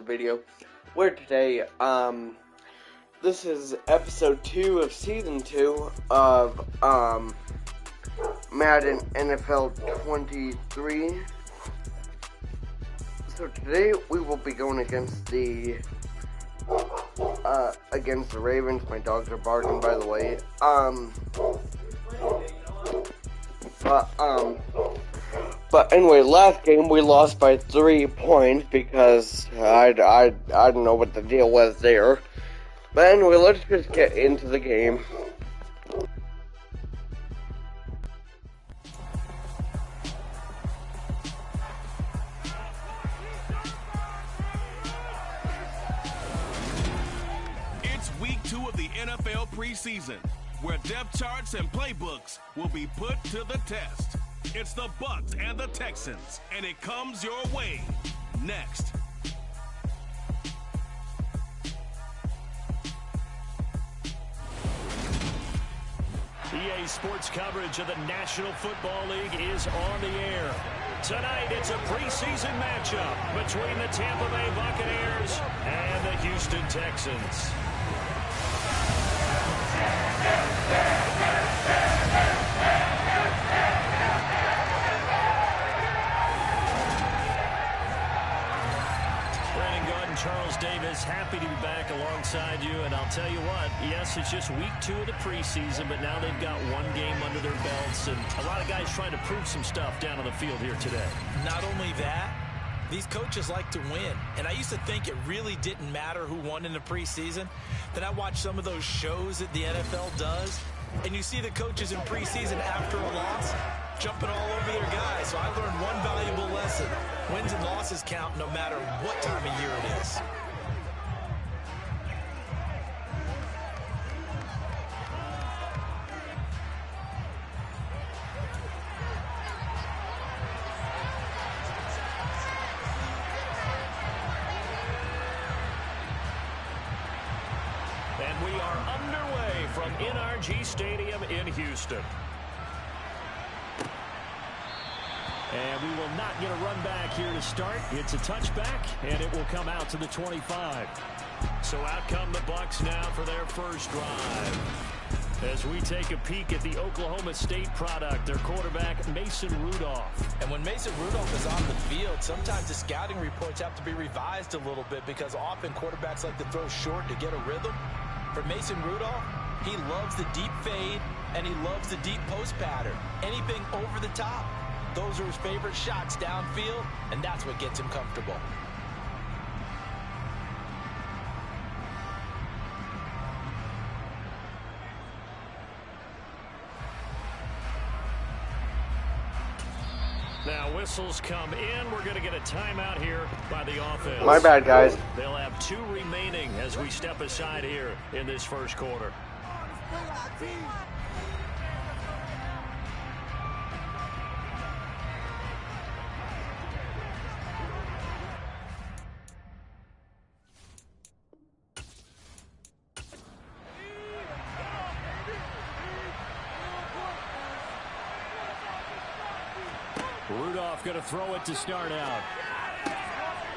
video, where today, this is episode 2 of season 2 of, Madden NFL 23. So today we will be going against the Ravens. My dogs are barking, by the way. But anyway, last game we lost by 3 points because I don't know what the deal was there. But anyway, let's just get into the game. It's week 2 of the NFL preseason, where depth charts and playbooks will be put to the test. It's the Bucs and the Texans, and it comes your way next. EA Sports coverage of the National Football League is on the air. Tonight, it's a preseason matchup between the Tampa Bay Buccaneers and the Houston Texans. Charles Davis, happy to be back alongside you, and I'll tell you what, yes, it's just week 2 of the preseason, but now they've got one game under their belts, and a lot of guys trying to prove some stuff down on the field here today. Not only that, these coaches like to win, and I used to think it really didn't matter who won in the preseason. Then I watched some of those shows that the NFL does, and you see the coaches in preseason after a loss jumping all over their guys. So I learned one valuable lesson. Wins and losses count no matter what time of year it is. And we are underway from NRG Stadium in Houston. And we will not get a run back here to start. It's a touchback, and it will come out to the 25. So out come the Bucs now for their first drive. As we take a peek at the Oklahoma State product, their quarterback, Mason Rudolph. And when Mason Rudolph is on the field, sometimes the scouting reports have to be revised a little bit because often quarterbacks like to throw short to get a rhythm. For Mason Rudolph, he loves the deep fade, and he loves the deep post pattern. Anything over the top. Those are his favorite shots downfield, and that's what gets him comfortable. Now whistles come in. We're going to get a timeout here by the offense. My bad, guys. They'll have 2 remaining as we step aside here in this first quarter. Rudolph going to throw it to start out.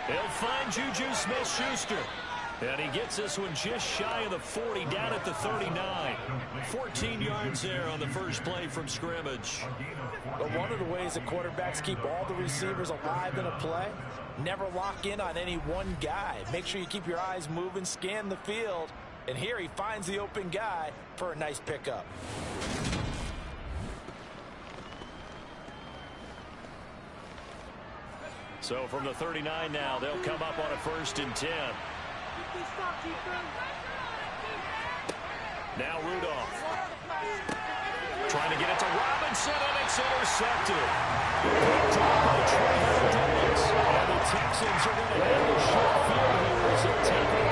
He'll find Juju Smith-Schuster. And he gets this one just shy of the 40, down at the 39. 14 yards there on the first play from scrimmage. But one of the ways that quarterbacks keep all the receivers alive in a play, never lock in on any one guy. Make sure you keep your eyes moving, scan the field. And here he finds the open guy for a nice pickup. So from the 39 now, they'll come up on a 1st and 10. Now Rudolph. Trying to get it to Robinson, and it's intercepted. And the Texans are going to have a short field here as they take it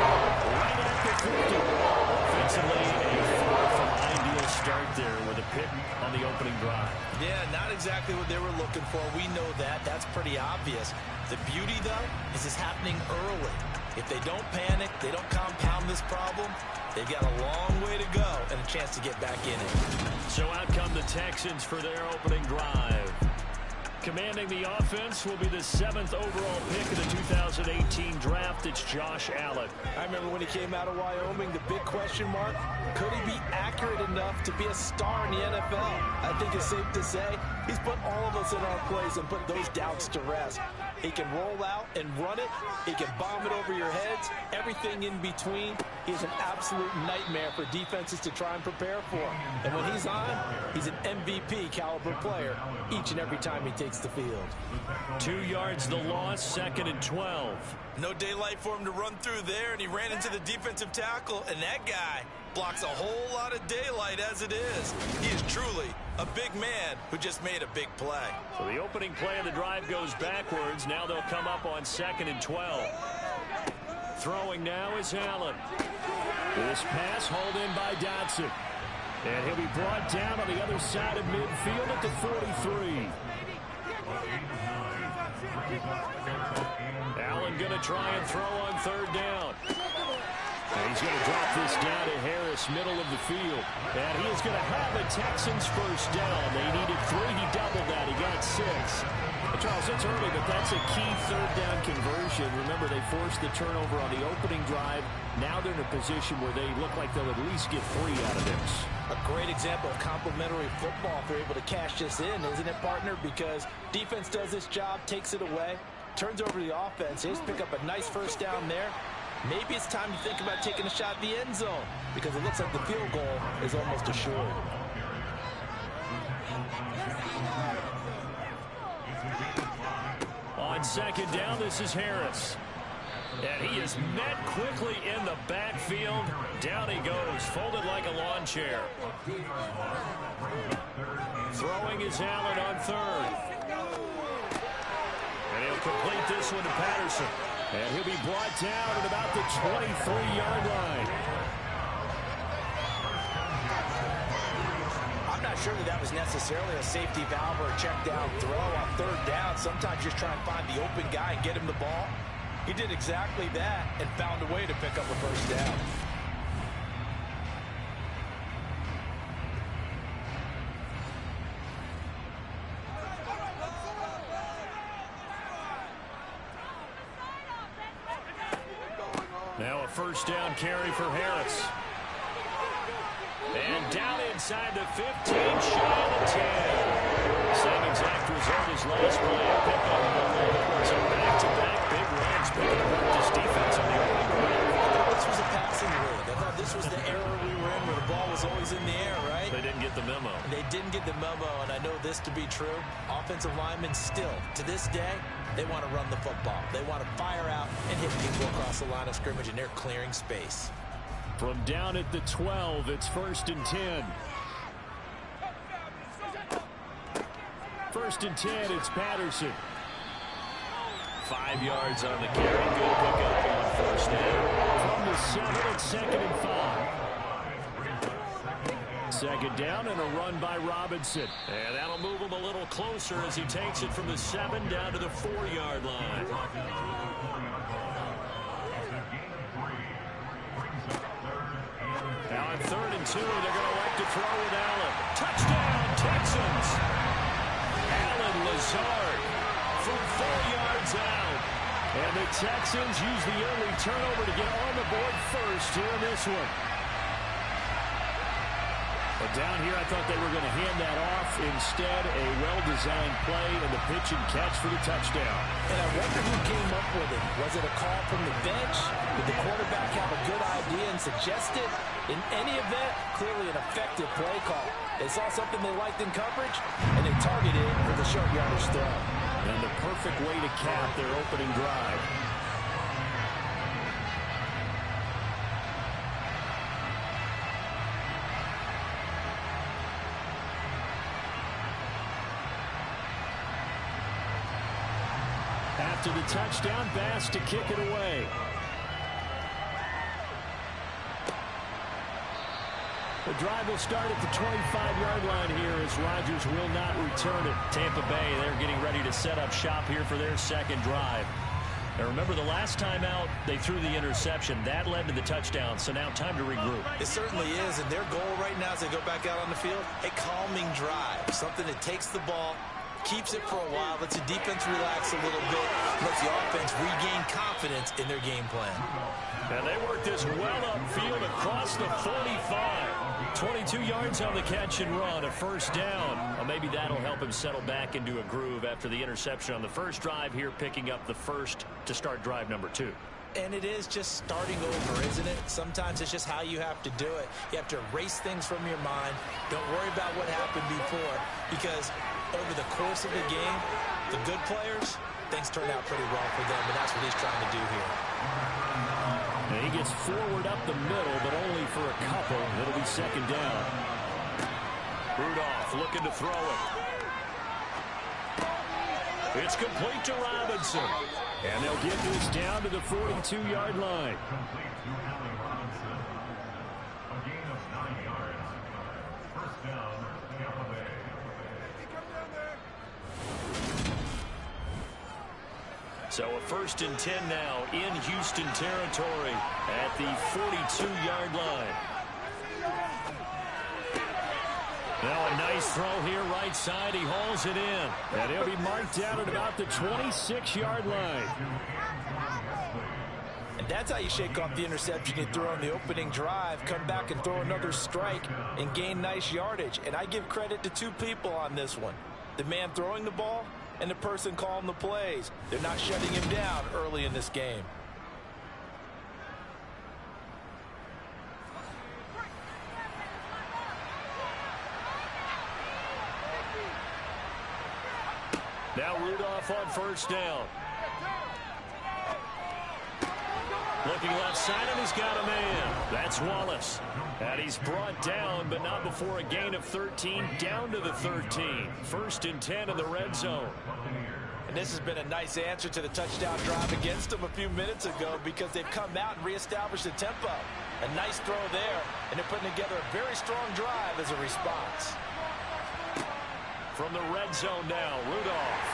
right at the 50. Offensively, a far from ideal start there with a pick on the opening drive. Yeah, not exactly what they were looking for. We know that. That's pretty obvious. The beauty, though, is it's happening early. If they don't panic, they don't compound this problem, they've got a long way to go and a chance to get back in it. So out come the Texans for their opening drive. Commanding the offense will be the 7th overall pick of the 2018 draft. It's Josh Allen. I remember when he came out of Wyoming, the big question mark, could he be accurate enough to be a star in the NFL? I think it's safe to say he's put all of us in our place and put those doubts to rest. He can roll out and run it. He can bomb it over your heads. Everything in between. He's an absolute nightmare for defenses to try and prepare for. And when he's on, he's an MVP caliber player each and every time he takes the field. 2 yards the loss, 2nd and 12. No daylight for him to run through there, and he ran into the defensive tackle, and that guy blocks a whole lot of daylight as it is. He is truly a big man who just made a big play. So the opening play of the drive goes backwards. Now they'll come up on 2nd and 12. Throwing now is Allen. This pass hauled in by Dotson. And he'll be brought down on the other side of midfield at the 43. Allen going to try and throw on 3rd down. And he's going to drop this down to Harris, middle of the field. And he is going to have a Texans first down. They needed 3. He doubled that. He got 6. Charles, it's early, but that's a key 3rd down conversion. Remember, they forced the turnover on the opening drive. Now they're in a position where they look like they'll at least get 3 out of this. A great example of complementary football if they're able to cash this in, isn't it, partner? Because defense does this job, takes it away, turns over the offense. They just pick up a nice first down there. Maybe it's time to think about taking a shot at the end zone because it looks like the field goal is almost assured. On 2nd down, this is Harris. And he is met quickly in the backfield. Down he goes, folded like a lawn chair. Throwing is Allen on 3rd. And he'll complete this one to Patterson. And he'll be brought down at about the 23-yard line. I'm not sure that was necessarily a safety valve or a check down throw on 3rd down. Sometimes just try and find the open guy and get him the ball. He did exactly that and found a way to pick up a first down. Now a first down carry for Harris. And down inside the 15, shy of the 10. Same exact result as last play. So back-to-back big runs picking up this defense on the open ground. This was a passing league. I thought this was the era we were in where the ball was always in the air, right? They didn't get the memo. They didn't get the memo, and I know this to be true. Offensive linemen still, to this day, they want to run the football. They want to fire out and hit people across the line of scrimmage, and they're clearing space. From down at the 12, it's 1st and 10. 1st and 10, it's Patterson. 5 yards on the carry. Good pickup on 1st down. From the 7, it's 2nd and 5. 2nd down and a run by Robinson. And that'll move him a little closer as he takes it from the 7 down to the 4-yard line. Now on 3rd and 2, they're going to elect to throw with Allen. Touchdown, Texans! Allen Lazard from 4 yards out. And the Texans use the early turnover to get on the board first here in this one. But down here, I thought they were going to hand that off. Instead, a well-designed play and the pitch and catch for the touchdown. And I wonder who came up with it. Was it a call from the bench? Did the quarterback have a good idea and suggest it? In any event, clearly an effective play call. They saw something they liked in coverage, and they targeted it for the short yardage throw. And the perfect way to cap their opening drive. After the touchdown, Bass to kick it away. The drive will start at the 25-yard line here as Rodgers will not return it. Tampa Bay, they're getting ready to set up shop here for their second drive. Now remember, the last time out, they threw the interception. That led to the touchdown, so now time to regroup. It certainly is, and their goal right now as they go back out on the field, a calming drive, something that takes the ball keeps it for a while, lets the defense relax a little bit, lets the offense regain confidence in their game plan. And they work this well upfield across the 45. 22 yards on the catch and run, a first down. Well, maybe that'll help him settle back into a groove after the interception on the first drive here, picking up the first to start drive number 2. And it is just starting over, isn't it? Sometimes it's just how you have to do it. You have to erase things from your mind. Don't worry about what happened before, because over the course of the game, the good players, things turn out pretty well for them, and that's what he's trying to do here. And he gets forward up the middle, but only for a couple. It'll be second down. Rudolph looking to throw it. It's complete to Robinson. And they'll get this down to the 42-yard line. So a 1st and 10 now in Houston territory at the 42-yard line. Now a nice throw here right side. He hauls it in. And he'll be marked down at about the 26-yard line. And that's how you shake off the interception you throw on the opening drive. Come back and throw another strike and gain nice yardage. And I give credit to two people on this one. The man throwing the ball and the person calling the plays. They're not shutting him down early in this game. Now Rudolph on first down. Looking left side, and he's got a man. That's Wallace. And he's brought down, but not before a gain of 13, down to the 13. 1st and 10 in the red zone. And this has been a nice answer to the touchdown drive against them a few minutes ago, because they've come out and reestablished the tempo. A nice throw there, and they're putting together a very strong drive as a response. From the red zone now, Rudolph.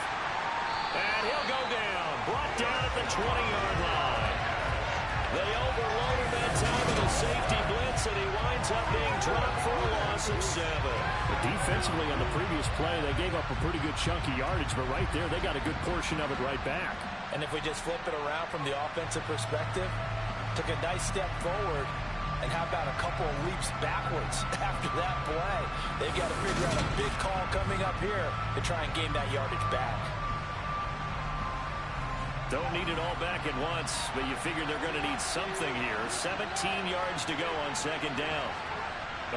And he'll go down. Brought down at the 20-yard line. They overload him that time with a safety blitz, and he winds up being dropped for a loss of 7. But defensively on the previous play, they gave up a pretty good chunk of yardage, but right there, they got a good portion of it right back. And if we just flip it around from the offensive perspective, took a nice step forward, and how about a couple of leaps backwards after that play? They've got to figure out a big call coming up here to try and gain that yardage back. Don't need it all back at once, but you figure they're going to need something here. 17 yards to go on second down.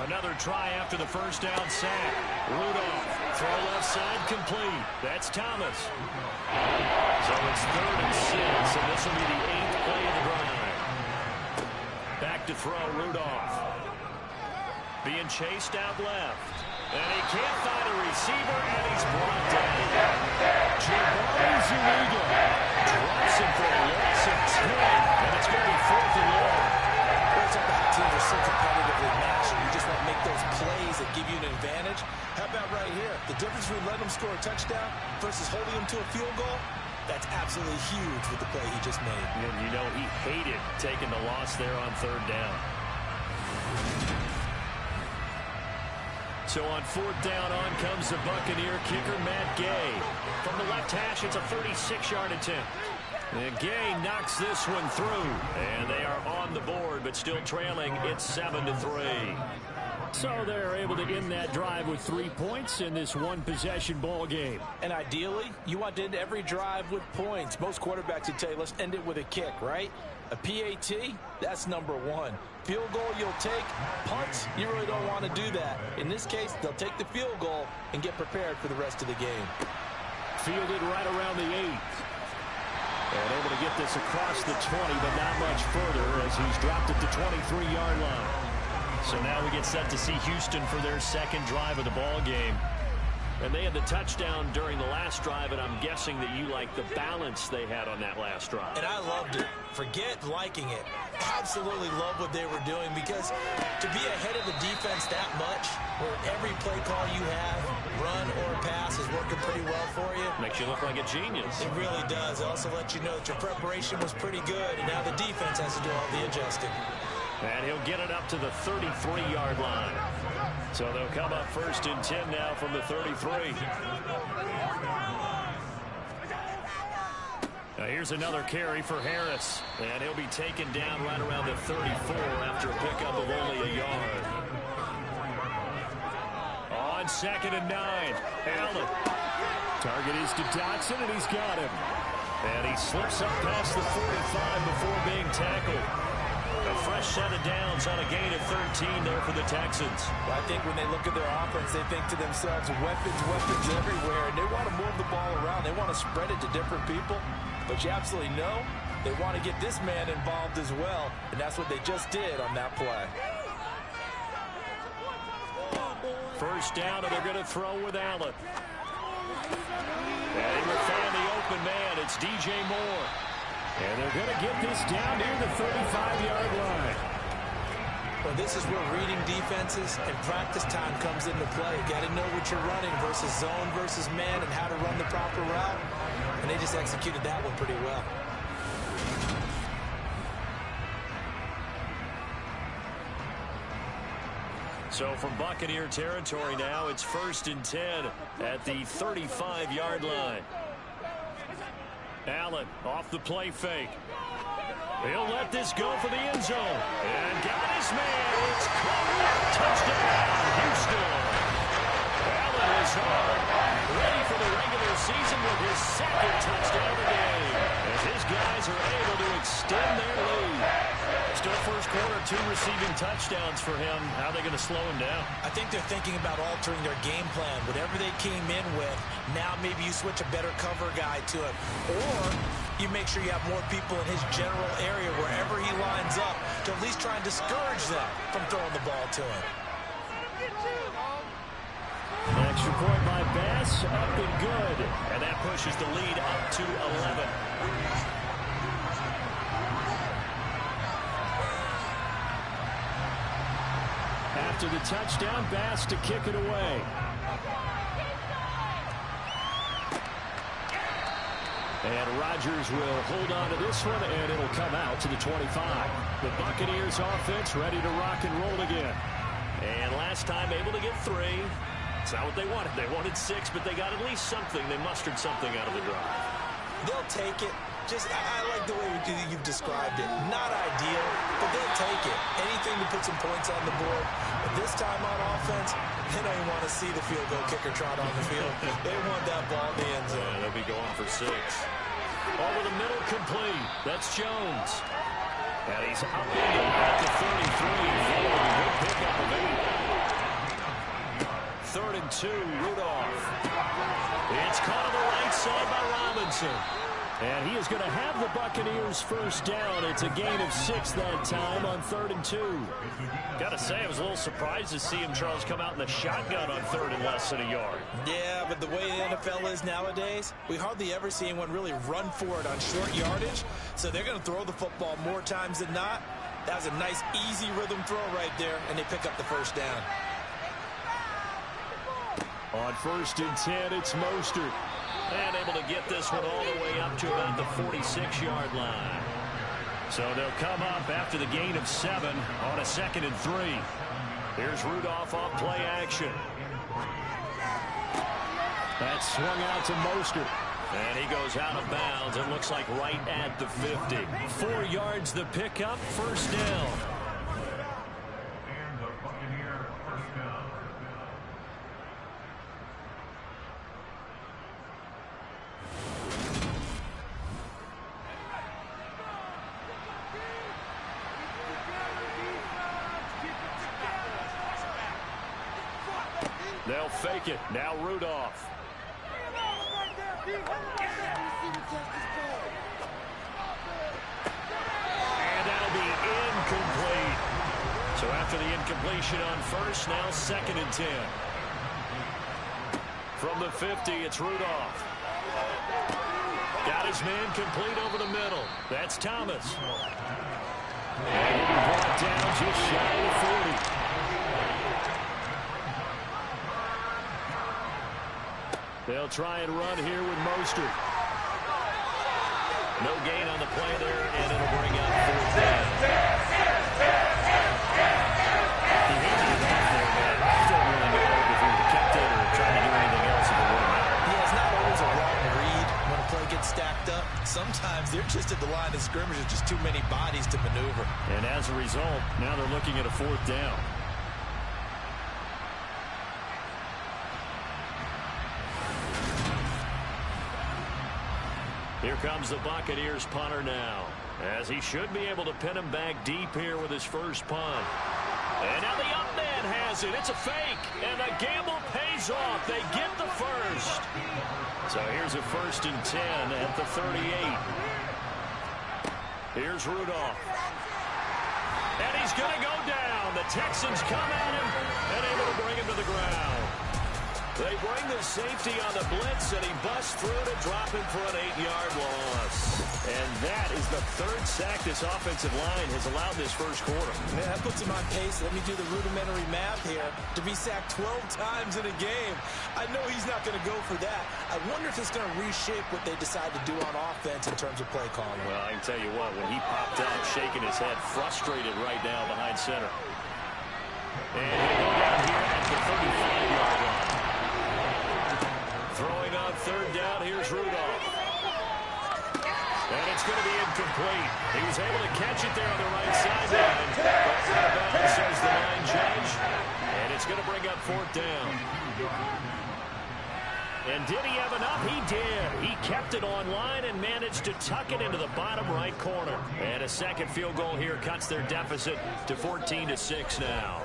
Another try after the first down sack. Rudolph, throw left side complete. That's Thomas. So it's 3rd and 6, and this will be the 8th play of the drive. Back to throw, Rudolph. Being chased out left. And he can't find a receiver, and he's brought down. Jabari Zuniga drops him for a loss of 10, and it's going to be 4th and long. It's about teams are so competitively matched, and you just want to make those plays that give you an advantage. How about right here? The difference between letting them score a touchdown versus holding them to a field goal, that's absolutely huge with the play he just made. And you know he hated taking the loss there on 3rd down. So on 4th down, on comes the Buccaneer kicker, Matt Gay. From the left hash, it's a 36-yard attempt. And Gay knocks this one through. And they are on the board, but still trailing. It's 7-3. So they're able to end that drive with 3 points in this one-possession ball game. And ideally, you want to end every drive with points. Most quarterbacks would tell you, let's end it with a kick, right? A PAT, that's number 1. Field goal you'll take. Punts, you really don't want to do that. In this case, they'll take the field goal and get prepared for the rest of the game. Fielded right around the 8th. And able to get this across the 20, but not much further as he's dropped at the 23-yard line. So now we get set to see Houston for their second drive of the ball game. And they had the touchdown during the last drive, and I'm guessing that you like the balance they had on that last drive. And I loved it. Forget liking it. Absolutely love what they were doing, because to be ahead of the defense that much, where every play call you have, run or pass, is working pretty well for you. Makes you look like a genius. It really does. It also lets you know that your preparation was pretty good, and now the defense has to do all the adjusting. And he'll get it up to the 33-yard line. So they'll come up 1st and 10 now from the 33. Now here's another carry for Harris. And he'll be taken down right around the 34 after a pickup of only a yard. On 2nd and 9, Allen. Target is to Dotson, and he's got him. And he slips up past the 45 before being tackled. A fresh set of downs on a gain of 13 there for the Texans. Well, I think when they look at their offense, they think to themselves, weapons everywhere, and they want to move the ball around. They want to spread it to different people. But you absolutely know they want to get this man involved as well, and that's what they just did on that play. First down, and they're going to throw with Allen. And he will find the open man. It's DJ Moore. And they're going to get this down near the 35-yard line. Well, this is where reading defenses and practice time comes into play. You got to know what you're running versus zone versus man and how to run the proper route. And they just executed that one pretty well. So from Buccaneer territory now, it's 1st and 10 at the 35-yard line. Allen off the play fake. He'll let this go for the end zone. And got his man. It's caught. Touchdown, Houston. Allen is hard. Ready for the regular season with his 2nd touchdown of the game. As his guys are able to extend their lead. Still first quarter, 2 receiving touchdowns for him. How are they going to slow him down? I think they're thinking about altering their game plan. Whatever they came in with, now maybe you switch a better cover guy to it. Or you make sure you have more people in his general area wherever he lines up to at least try and discourage them from throwing the ball to him. Extra point by Bass, up and good. And that pushes the lead up to 11. After the touchdown, Bass to kick it away. And Rodgers will hold on to this one, and it'll come out to the 25. The Buccaneers offense ready to rock and roll again. And last time able to get 3. It's not what they wanted. They wanted 6, but they got at least something. They mustered something out of the drive. They'll take it. I like the way you've described it. Not ideal, but they'll take it. Anything to put some points on the board. But this time on offense, they don't even want to see the field goal kicker trot on the field. They want that ball in the end zone. Yeah, they'll be going for 6. Over the middle, complete. That's Jones. And he's up at the 33. Good pickup of 8. 3rd and 2, Rudolph. It's caught on the right side by Robinson. And he is going to have the Buccaneers first down. It's a gain of 6 that time on 3rd and 2. Got to say, I was a little surprised to see him, Charles, come out in the shotgun on 3rd and less than a yard. Yeah, but the way the NFL is nowadays, we hardly ever see anyone really run for it on short yardage. So they're going to throw the football more times than not. That was a nice, easy rhythm throw right there, and they pick up the first down. On 1st and 10, it's Mostert. And able to get this one all the way up to about the 46-yard line. So they'll come up after the gain of 7 on a 2nd and 3. Here's Rudolph off play action. That's swung out to Mostert. And he goes out of bounds. It looks like right at the 50. 4 yards the pickup, first down. They'll fake it. Now Rudolph. And that'll be incomplete. So after the incompletion on first, now 2nd and 10. From the 50, it's Rudolph. Got his man complete over the middle. That's Thomas. And he'll be brought down just shy of 40. They'll try and run here with Mostert. No gain on the play there, and it'll bring up 4th down. receivers are just too many bodies to maneuver. And as a result, now they're looking at a 4th down. Here comes the Buccaneers punter now, as he should be able to pin him back deep here with his first punt. And now the up man has it. It's a fake, and the gamble pays off. They get the first. So here's a 1st and 10 at the 38. Here's Rudolph. And he's going to go down. The Texans come at him and able to bring him to the ground. They bring the safety on the blitz, and he busts through to drop him for an 8-yard loss. And that is the 3rd sack this offensive line has allowed this first quarter. Man, that puts him on pace. Let me do the rudimentary math here. To be sacked 12 times in a game, I know he's not going to go for that. I wonder if it's going to reshape what they decide to do on offense in terms of play calling. Well, I can tell you what, when he popped out, shaking his head, frustrated right now behind center. And he'll go down here at the 35-yard line. Throwing on 3rd down, here's Rudolph. And it's going to be incomplete. He was able to catch it there on the right sideline. But out of bounds, says the line judge. And it's going to bring up 4th down. And did he have enough? He did. He kept it on line and managed to tuck it into the bottom right corner. And a second field goal here cuts their deficit to 14-6 now.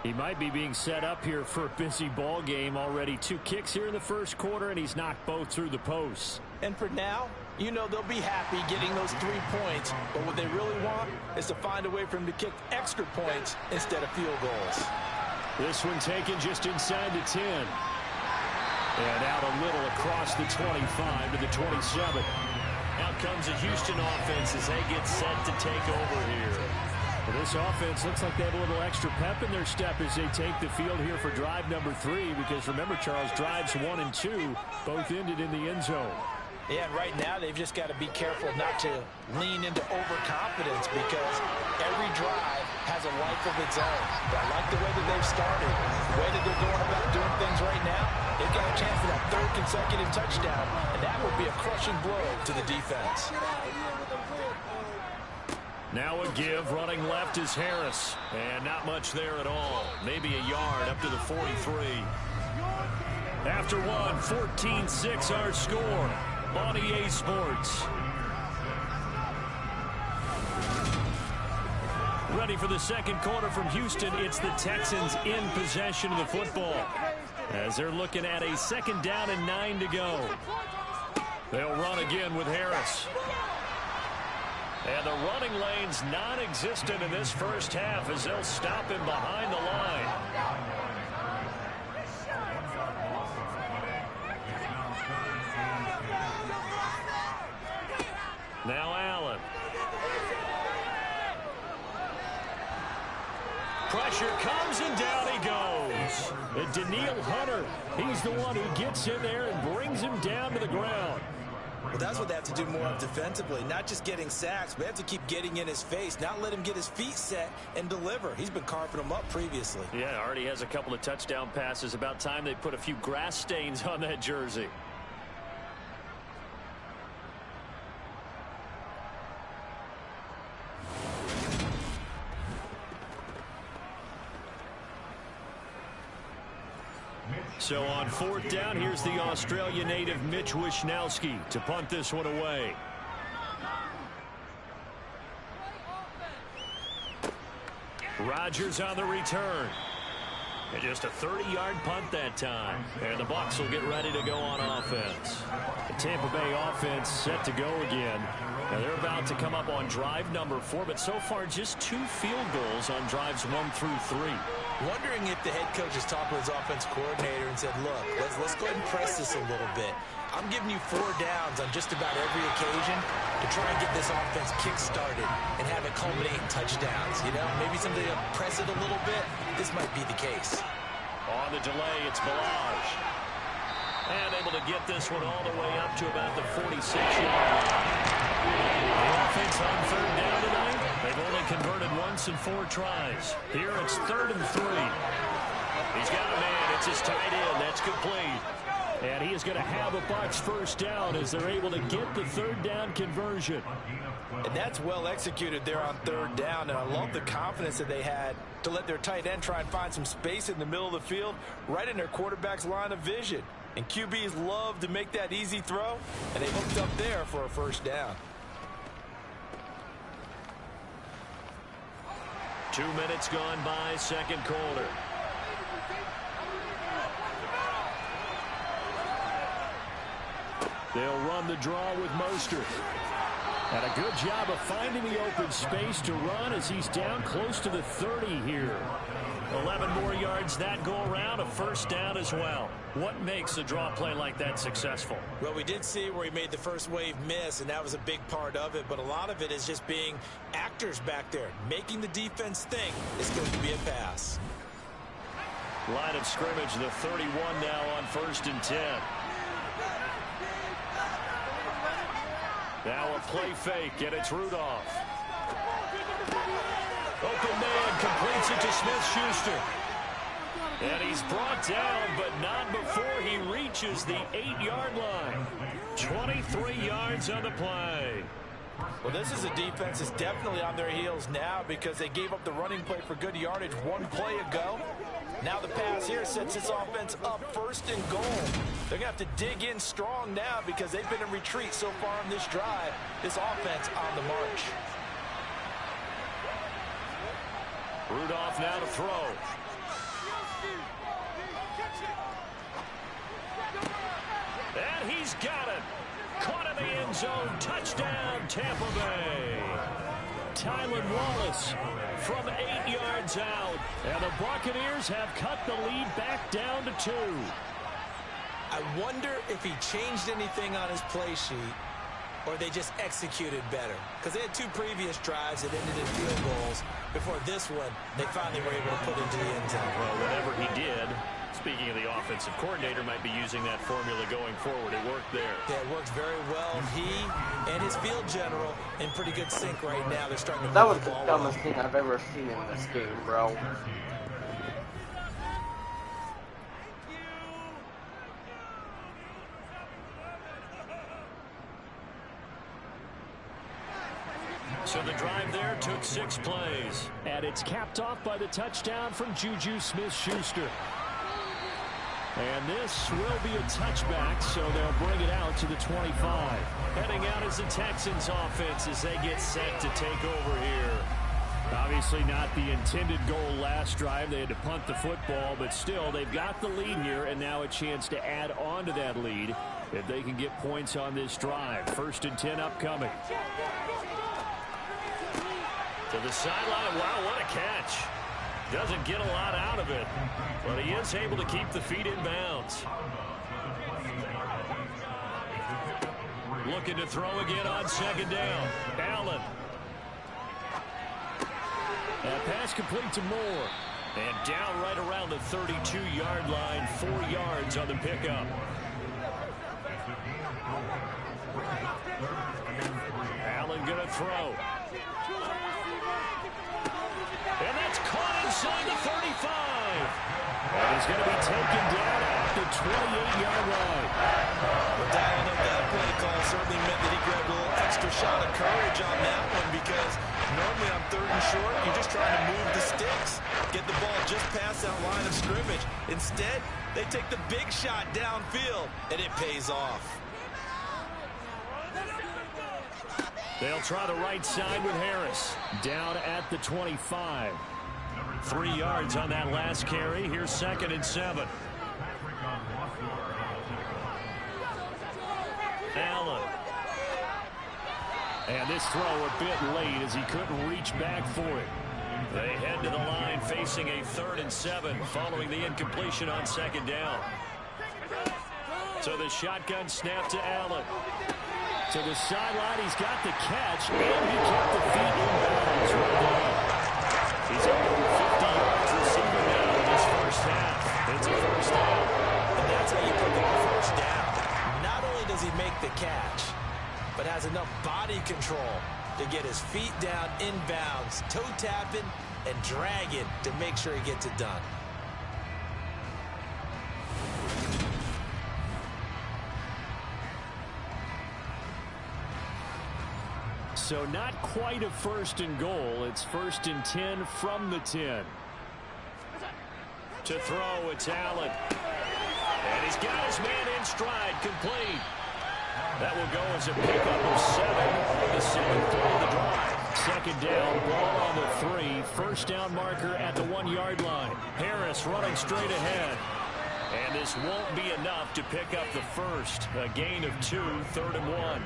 He might be being set up here for a busy ball game. Already 2 kicks here in the first quarter, and he's knocked both through the posts. And for now, you know they'll be happy getting those 3 points. But what they really want is to find a way for him to kick extra points instead of field goals. This one taken just inside the 10. And out a little across the 25 to the 27. Out comes the Houston offense as they get set to take over here. Well, this offense looks like they have a little extra pep in their step as they take the field here for drive number 3. Because remember, Charles, drives 1 and 2 both ended in the end zone. Yeah, and right now they've just got to be careful not to lean into overconfidence because every drive has a life of its own. But I like the way that they've started, the way that they're going about doing things right now. They've got a chance for that 3rd consecutive touchdown, and that would be a crushing blow to the defense. Now a give, running left is Harris. And not much there at all. Maybe a yard up to the 43. After one, 14-6 our score on EA Sports. Ready for the second quarter from Houston. It's the Texans in possession of the football, as they're looking at a 2nd down and 9 to go. They'll run again with Harris. And the running lane's non-existent in this first half as they'll stop him behind the line. Now Allen. Pressure comes and down he goes. And Daniil Hunter, he's the one who gets in there and brings him down to the ground. Well, that's what they have to do more of defensively, not just getting sacks. We have to keep getting in his face, not let him get his feet set and deliver. He's been carving them up previously. Yeah, already has a couple of touchdown passes. About time they put a few grass stains on that jersey. So on 4th down, here's the Australia native Mitch Wishnowsky to punt this one away. Rodgers on the return. And just a 30-yard punt that time. And the Bucs will get ready to go on offense. The Tampa Bay offense set to go again. Now they're about to come up on drive number 4, but so far just 2 field goals on drives 1 through 3. Wondering if the head coach has talked with his offense coordinator and said, look, let's go ahead and press this a little bit. I'm giving you 4 downs on just about every occasion to try and get this offense kick-started and have it culminate in touchdowns. You know, maybe something to press it a little bit. This might be the case. On the delay, it's Balaj. And able to get this one all the way up to about the 46-yard line. The offense on 3rd down tonight. They've only converted once in 4 tries. Here it's 3rd and 3. He's got a man. It's his tight end. That's complete. And he is going to have a Bucs first down as they're able to get the third down conversion. And that's well executed there on third down. And I love the confidence that they had to let their tight end try and find some space in the middle of the field, right in their quarterback's line of vision. And QBs love to make that easy throw, and they hooked up there for a first down. 2 minutes gone by, second quarter. They'll run the draw with Mostert. And a good job of finding the open space to run as he's down close to the 30 here. 11 more yards that go around, a first down as well. What makes a draw play like that successful? Well, we did see where he made the first wave miss, and that was a big part of it. But a lot of it is just being actors back there, making the defense think it's going to be a pass. Line of scrimmage, the 31 now on 1st and 10. Now a play fake, and it's Rudolph. Open man completes it to Smith-Schuster. And he's brought down, but not before he reaches the 8-yard line. 23 yards on the play. Well, this is a defense that's definitely on their heels now because they gave up the running play for good yardage one play ago. Now the pass here sets this offense up 1st and goal. They're going to have to dig in strong now because they've been in retreat so far on this drive. This offense on the march. Rudolph now to throw. And he's got it. Caught in the end zone. Touchdown, Tampa Bay. Tylan Wallace from 8 yards out. And the Buccaneers have cut the lead back down to 2. I wonder if he changed anything on his play sheet or they just executed better. Because they had 2 previous drives that ended in field goals. Before this one, they finally were able to put into the end zone. Well, whatever he did, speaking of the offensive coordinator, might be using that formula going forward. It worked there. Yeah, it works very well. He and his field general in pretty good sync right now. They're starting to That move was the the ball dumbest well. thing I've ever seen in this game, bro. So the drive there took 6 plays. And it's capped off by the touchdown from Juju Smith-Schuster. And this will be a touchback, so they'll bring it out to the 25. Heading out is the Texans offense as they get set to take over here. Obviously not the intended goal last drive. They had to punt the football, but still they've got the lead here and now a chance to add on to that lead if they can get points on this drive. 1st and 10 upcoming. To the sideline. Wow, what a catch. Doesn't get a lot out of it, but he is able to keep the feet in bounds. Looking to throw again on 2nd down. Allen. And pass complete to Moore. And down right around the 32-yard line. 4 yards on the pickup. Allen going to throw. And that's caught inside the 35. And he's going to be taken down at the 28-yard line. Well, dialing up that play call certainly meant that he grabbed a little extra shot of courage on that one because normally on 3rd and short, you're just trying to move the sticks, get the ball just past that line of scrimmage. Instead, they take the big shot downfield, and it pays off. They'll try the right side with Harris. Down at the 25. 3 yards on that last carry. Here's 2nd and 7. Allen. And this throw a bit late as he couldn't reach back for it. They head to the line facing a 3rd and 7 following the incompletion on 2nd down. So the shotgun snap to Allen. To the sideline, he's got the catch, and he kept the feet in bounds right there. He's up over 50 yards receiving now in his first half. It's a first down. And that's how you put the first down. Not only does he make the catch, but has enough body control to get his feet down in bounds, toe tapping and dragging to make sure he gets it done. So not quite a first and goal. It's 1st and 10 from the 10. To throw, it's Allen. And he's got his man in stride, complete. That will go as a pickup of 7 on the 7th play of the drive. 2nd down, ball on the 3. 1st down marker at the 1-yard line. Harris running straight ahead. And this won't be enough to pick up the first. A gain of 2, 3rd and 1.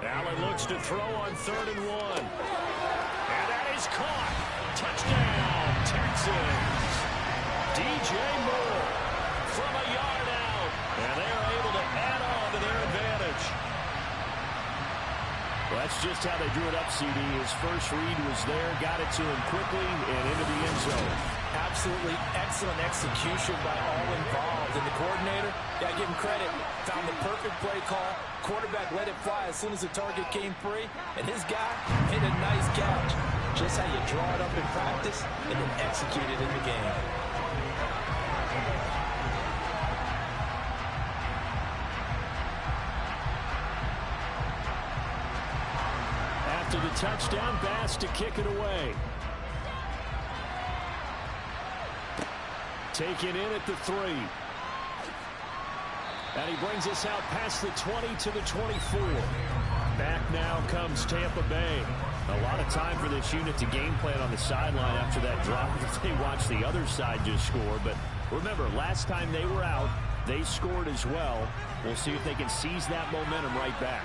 Allen looks to throw on 3rd and 1. And that is caught. Touchdown, Texans. DJ Moore from a yard out. And they're able to add on to their advantage. Well, that's just how they drew it up, CD. His first read was there, got it to him quickly, and into the end zone. Absolutely excellent execution by all involved. And the coordinator, yeah, give him credit, found the perfect play call. Quarterback let it fly as soon as the target came free, and his guy hit a nice catch. Just how you draw it up in practice and then execute it in the game. After the touchdown, Bass to kick it away. Taken in at the 3. And he brings us out past the 20 to the 24. Back now comes Tampa Bay. A lot of time for this unit to game plan on the sideline after that drop. They watched the other side just score. But remember, last time they were out, they scored as well. We'll see if they can seize that momentum right back.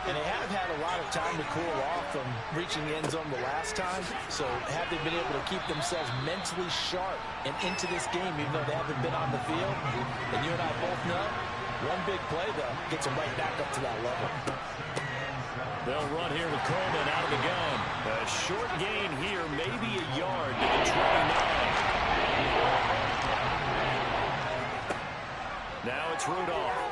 And they have had a lot of time to cool off from reaching the end zone the last time. So have they been able to keep themselves mentally sharp and into this game, even though they haven't been on the field? And you and I both know, one big play, though, gets them right back up to that level. They'll run here with Coleman out of the gun. A short gain here, maybe a yard to the 29. Now it's Rudolph.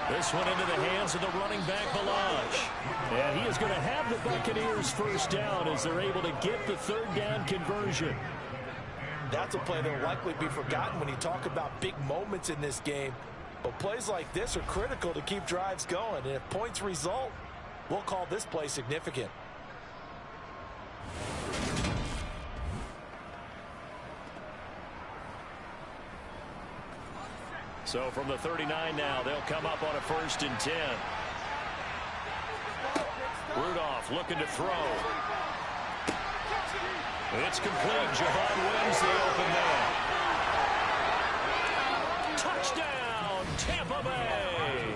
This one into the hands of the running back, Balaj. And he is going to have the Buccaneers first down as they're able to get the 3rd down conversion. That's a play that will likely be forgotten when you talk about big moments in this game. But plays like this are critical to keep drives going. And if points result, we'll call this play significant. So from the 39 now, they'll come up on a 1st and 10. Rudolph looking to throw. It's complete. Javon wins the open man. Touchdown, Tampa Bay.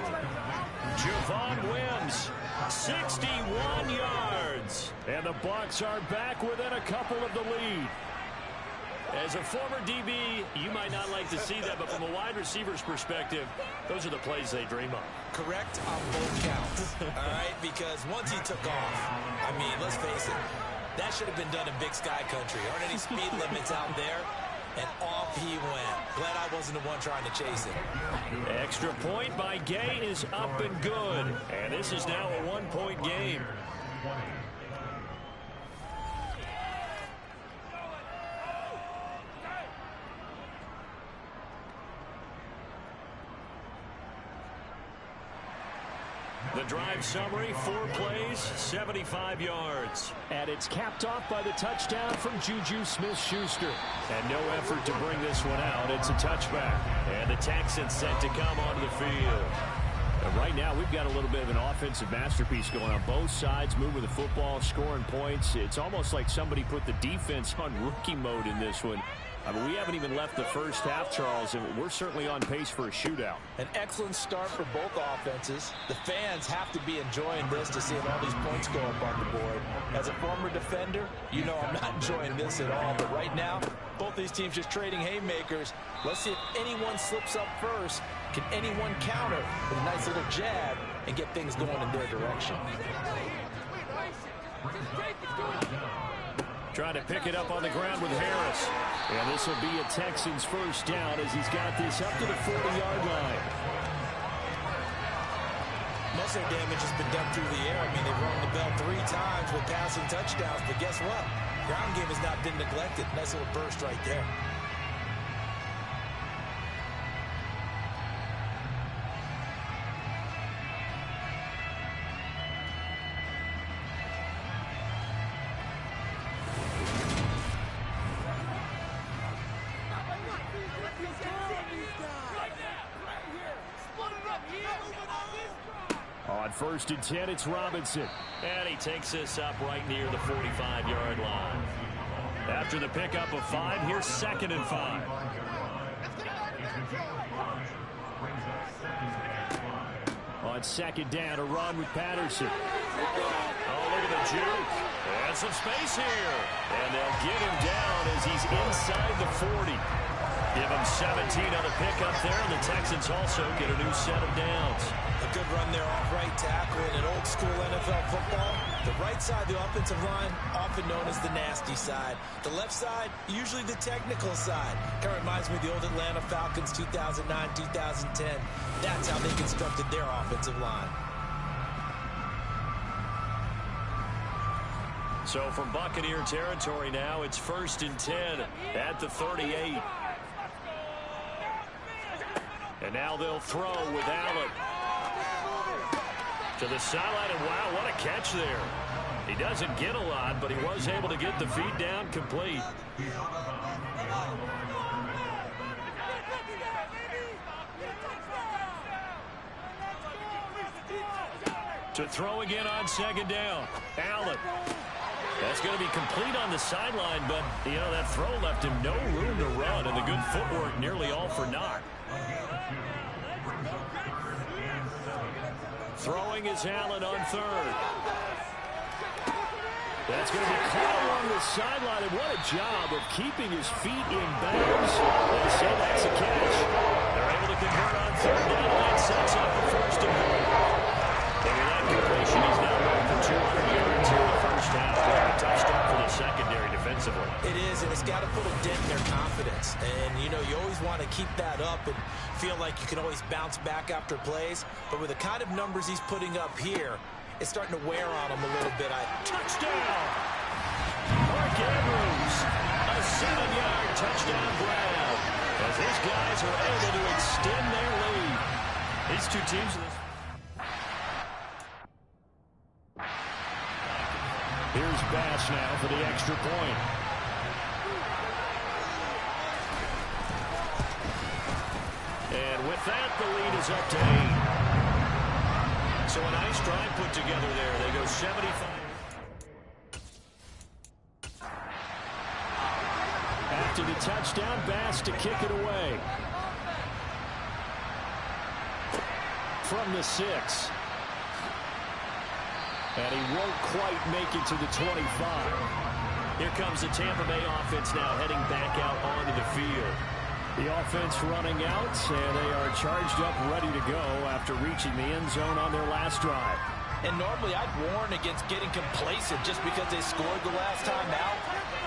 Javon Wims, 61 yards. And the Bucs are back within a couple of the lead. As a former DB, you might not like to see that, but from a wide receiver's perspective, those are the plays they dream of. Correct on both counts, all right? Because once he took off, I mean, let's face it, that should have been done in Big Sky Country. Aren't any speed limits out there? And off he went. Glad I wasn't the one trying to chase it. Extra point by Gay is up and good. And this is now a 1-point game. The drive summary, 4 plays, 75 yards. And it's capped off by the touchdown from Juju Smith-Schuster. And no effort to bring this one out. It's a touchback. And the Texans set to come onto the field. And right now, we've got a little bit of an offensive masterpiece going on. Both sides moving the football, scoring points. It's almost like somebody put the defense on rookie mode in this one. I mean, we haven't even left the first half, Charles, and we're certainly on pace for a shootout. An excellent start for both offenses. The fans have to be enjoying this to see all these points go up on the board. As a former defender, you know I'm not enjoying this at all. But right now, both these teams just trading haymakers. Let's see if anyone slips up first. Can anyone counter with a nice little jab and get things going in their direction? Trying to pick it up on the ground with Harris. And this will be a Texans first down as he's got this up to the 40-yard line. Most of their damage has been done through the air. I mean, they've rung the bell 3 times with passing touchdowns. But guess what? Ground game has not been neglected. Nice little burst right there. On 1st and 10, it's Robinson. And he takes this up right near the 45-yard line. After the pickup of 5, here's 2nd and 5. On 2nd down, a run with Patterson. Oh, look at the juke. And some space here. And they'll get him down as he's inside the 40. Give him 17 on the pickup there, and the Texans also get a new set of downs. A good run there off right tackle in an old-school NFL football. The right side of the offensive line, often known as the nasty side. The left side, usually the technical side. Kind of reminds me of the old Atlanta Falcons 2009, 2010. That's how they constructed their offensive line. So from Buccaneer territory now, it's 1st and 10 at the 38. And now they'll throw with Allen. To the sideline, and wow, what a catch there. He doesn't get a lot, but he was able to get the feet down complete. To throw again on 2nd down. Allen. That's going to be complete on the sideline, but, you know, that throw left him no room to run, and the good footwork nearly all for naught. Throwing is Allen on 3rd. That's going to be caught along the sideline, and what a job of keeping his feet in bounds. They say that's a catch. They're able to convert on 3rd down, and that sets up the 1st and 1. And with that completion, he's now going for 200 yards here in the first half. A tough start for the secondary defensively. It is, and it's got to put a dent in their confidence. And, you know, you always want to keep that up and feel like you can always bounce back after plays. But with the kind of numbers he's putting up here, it's starting to wear on him a little bit. Touchdown! Mark Andrews, a 7-yard touchdown grab. As his guys are able to extend their lead. These two teams in this. Here's Bass now for the extra point. And with that, the lead is up to 8. So a nice drive put together there. They go 75. After the touchdown, Bass to kick it away. From the 6. And he won't quite make it to the 25. Here comes the Tampa Bay offense now heading back out onto the field. The offense running out, and they are charged up, ready to go after reaching the end zone on their last drive. And normally I'd warn against getting complacent just because they scored the last time out.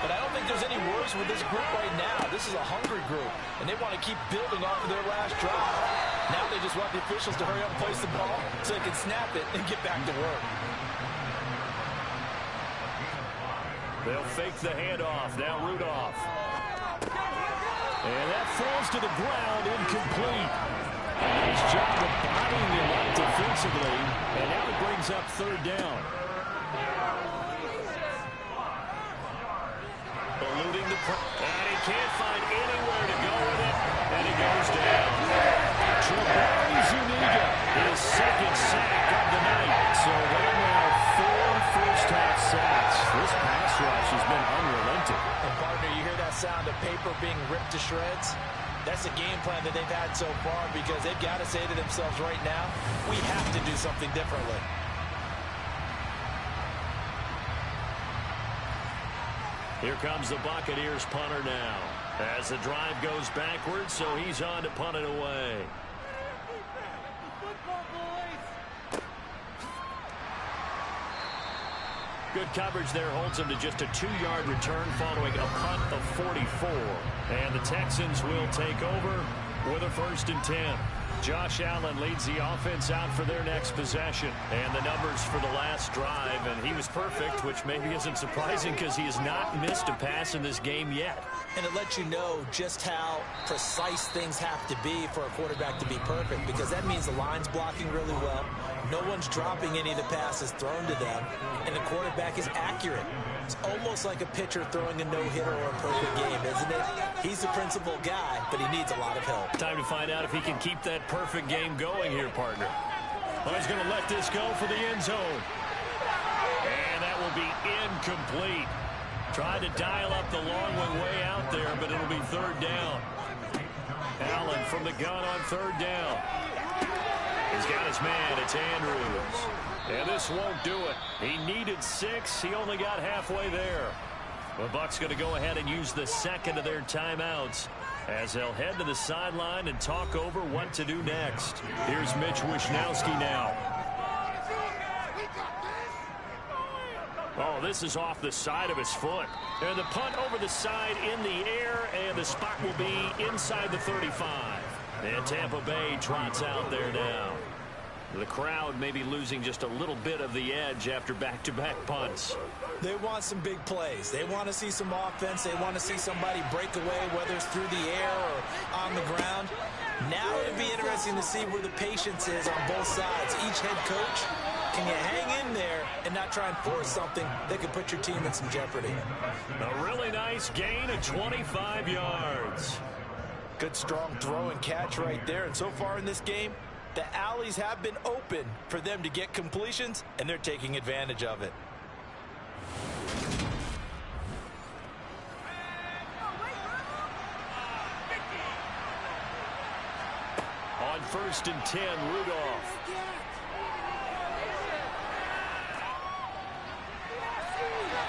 But I don't think there's any worries with this group right now. This is a hungry group, and they want to keep building off of their last drive. Now they just want the officials to hurry up and place the ball so they can snap it and get back to work. They'll fake the handoff. Now Rudolph. And that falls to the ground, incomplete. A nice job of bodying him up defensively. And now it brings up 3rd down. Eluding the and he can't find anywhere to go with it. And he goes down. Trevor Zuniga, his 2nd sack of the night. So they'll have 4 first-half sacks. This pass rush has been unrelenting. And partner, you hear that sound of paper being ripped to shreds? That's the game plan that they've had so far, because they've got to say to themselves right now, we have to do something differently. Here comes the Buccaneers punter now. As the drive goes backwards, so he's on to punt it away. Good coverage there holds him to just a 2-yard return following a punt of 44. And the Texans will take over with a 1st and 10. Josh Allen leads the offense out for their next possession. And the numbers for the last drive, and he was perfect, which maybe isn't surprising because he has not missed a pass in this game yet. And it lets you know just how precise things have to be for a quarterback to be perfect, because that means the line's blocking really well. No one's dropping any of the passes thrown to them, and the quarterback is accurate. It's almost like a pitcher throwing a no-hitter or a perfect game, isn't it? He's the principal guy, but he needs a lot of help. Time to find out if he can keep that perfect game going here, partner. Oh, he's going to let this go for the end zone. And that will be incomplete. Tried to dial up the long one way out there, but it'll be third down. Allen from the gun on third down. He's got his man. It's Andrews. And this won't do it. He needed 6. He only got halfway there. The Bucs going to go ahead and use the second of their timeouts as they'll head to the sideline and talk over what to do next. Here's Mitch Wishnowsky now. Oh, this is off the side of his foot. And the punt over the side in the air, and the spot will be inside the 35. And Tampa Bay trots out there now. The crowd may be losing just a little bit of the edge after back-to-back punts. They want some big plays. They want to see some offense. They want to see somebody break away, whether it's through the air or on the ground. Now it'll be interesting to see where the patience is on both sides. Each head coach, can you hang in there and not try and force something that could put your team in some jeopardy? A really nice gain of 25 yards. Good strong throw and catch right there. And so far in this game, the alleys have been open for them to get completions, and they're taking advantage of it. On 1st and 10, Rudolph.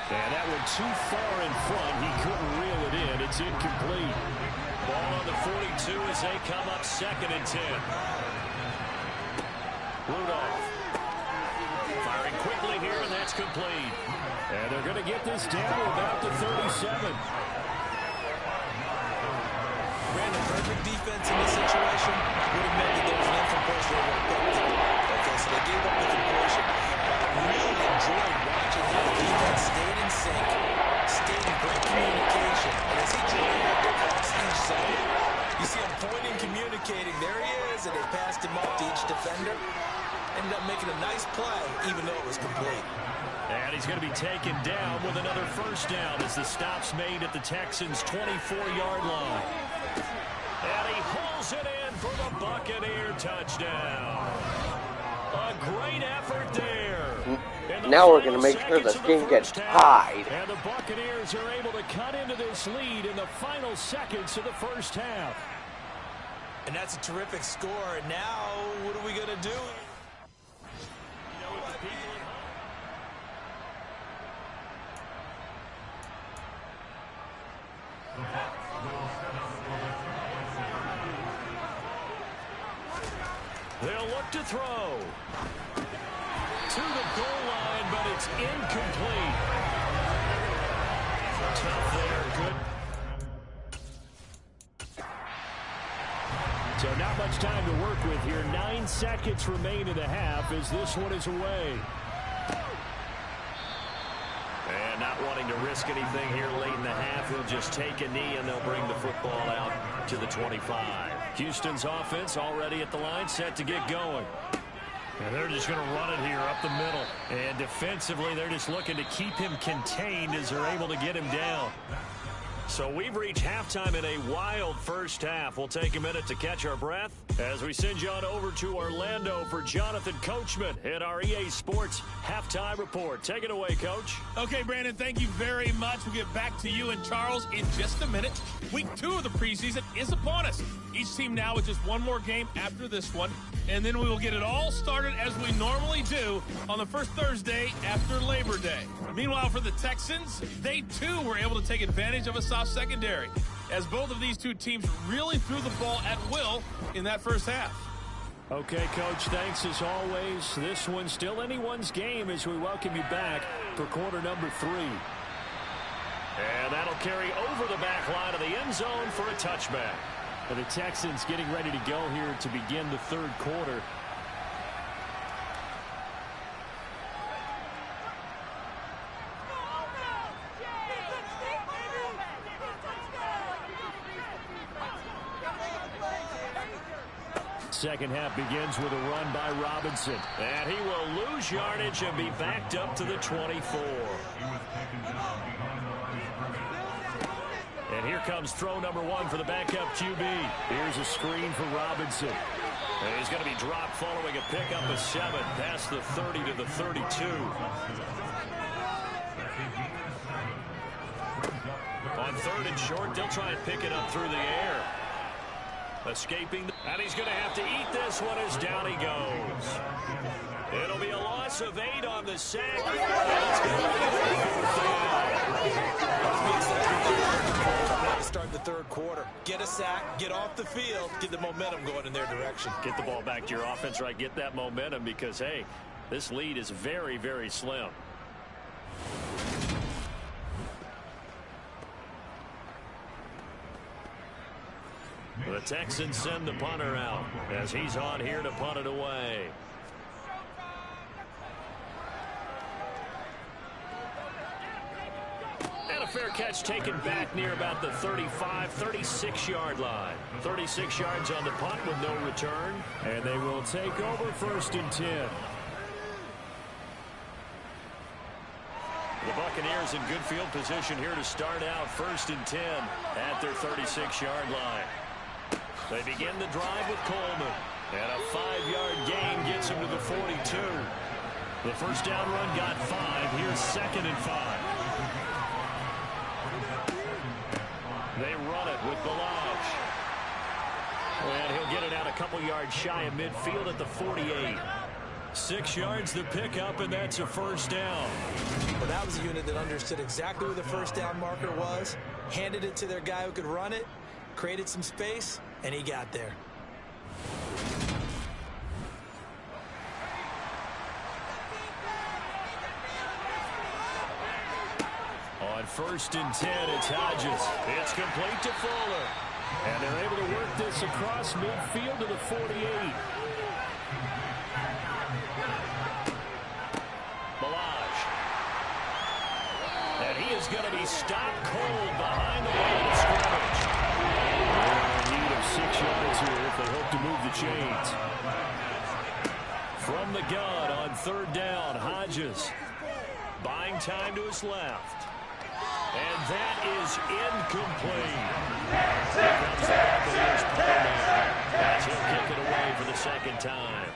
And that one too far in front. He couldn't reel it in. It's incomplete. Ball on the 42 as they come up 2nd and 10. Rudolph firing quickly here, and that's complete. And they're going to get this down to about the 37. Brandon, perfect defense in this situation would have meant that there was an incompletion over a pick. Okay, so they gave up the completion. I really enjoyed watching how the defense stayed in sync, stayed in great communication. And as he dragged across each zone, you see him pointing, communicating. There he is, and they passed him up to each defender. Ended up making a nice play, even though it was complete. And he's going to be taken down with another first down as the stop's made at the Texans' 24-yard line. And he hauls it in for the Buccaneer touchdown. A great effort there. Now we're going to make sure this game gets tied. And the Buccaneers are able to cut into this lead in the final seconds of the first half. And that's a terrific score. And now, what are we going to do? They'll look to throw. To the goal line, but it's incomplete. Tough there. Good. So not much time to work with here. 9 seconds remain in the half as this one is away. And not wanting to risk anything here late in the half, he'll just take a knee and they'll bring the football out to the 25. Houston's offense already at the line, set to get going. And they're just going to run it here up the middle. And defensively, they're just looking to keep him contained as they're able to get him down. So we've reached halftime in a wild first half. We'll take a minute to catch our breath as we send you on over to Orlando for Jonathan Coachman in our EA Sports Halftime Report. Take it away, Coach. Okay, Brandon, thank you very much. We'll get back to you and Charles in just a minute. Week 2 of the preseason is upon us. Each team now with just one more game after this one, and then we will get it all started as we normally do on the first Thursday after Labor Day. Meanwhile, for the Texans, they too were able to take advantage of a soft secondary, as both of these two teams really threw the ball at will in that first half. Okay, Coach, thanks as always. This one's still anyone's game as we welcome you back for quarter number 3. And that'll carry over the back line of the end zone for a touchback. And the Texans getting ready to go here to begin the third quarter. Second half begins with a run by Robinson. And he will lose yardage and be backed up to the 24. And here comes throw number 1 for the backup QB. Here's a screen for Robinson. And he's going to be dropped following a pickup of 7 past the 30 to the 32. On 3rd and short, they'll try and pick it up through the air. Escaping, and he's going to have to eat this one as down he goes. It'll be a loss of 8 on the sack. Start the third quarter. Get a sack, get off the field, get the momentum going in their direction. Get the ball back to your offense, right? Get that momentum because, hey, this lead is very, very slim. The Texans send the punter out as he's on here to punt it away. And a fair catch taken back near about the 35, 36-yard line. 36 yards on the punt with no return. And they will take over 1st and 10. The Buccaneers in good field position here to start out 1st and 10 at their 36-yard line. They begin the drive with Coleman. And a 5-yard gain gets him to the 42. The first down run got 5. Here's 2nd and 5. They run it with Balaj. And he'll get it out a couple yards shy of midfield at the 48. 6 yards the pickup, and that's a first down. Well, that was a unit that understood exactly where the first down marker was, handed it to their guy who could run it, created some space, and he got there. On 1st and 10, it's Hodges. It's complete to Fuller. And they're able to work this across midfield to the 48. Balaj. And he is going to be stopped cold behind the line of scrimmage. They're in need of 6 yards here if they hope to move the chains. From the gun on 3rd down, Hodges. Buying time to his left. And that is incomplete. Here comes the Buccaneers punter now as he'll kick it away for the 2nd time.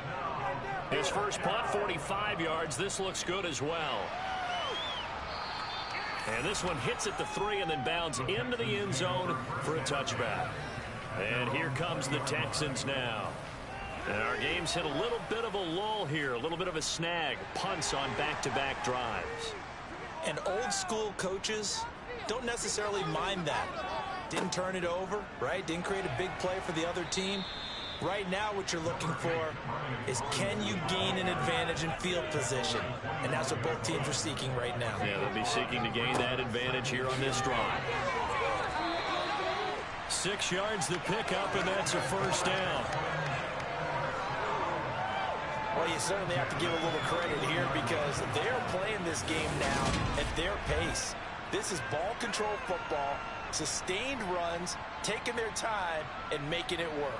His first punt, 45 yards. This looks good as well. And this one hits at the 3 and then bounds into the end zone for a touchback. And here comes the Texans now. And our game's hit a little bit of a lull here, a little bit of a snag. Punts on back-to-back drives. And old school coaches don't necessarily mind that. Didn't turn it over, right? Didn't create a big play for the other team. Right now what you're looking for is, can you gain an advantage in field position? And that's what both teams are seeking right now. Yeah, they'll be seeking to gain that advantage here on this drive. 6 yards the pickup, and that's a first down. Well, you certainly have to give a little credit here because they're playing this game now at their pace. This is ball control football, sustained runs, taking their time, and making it work.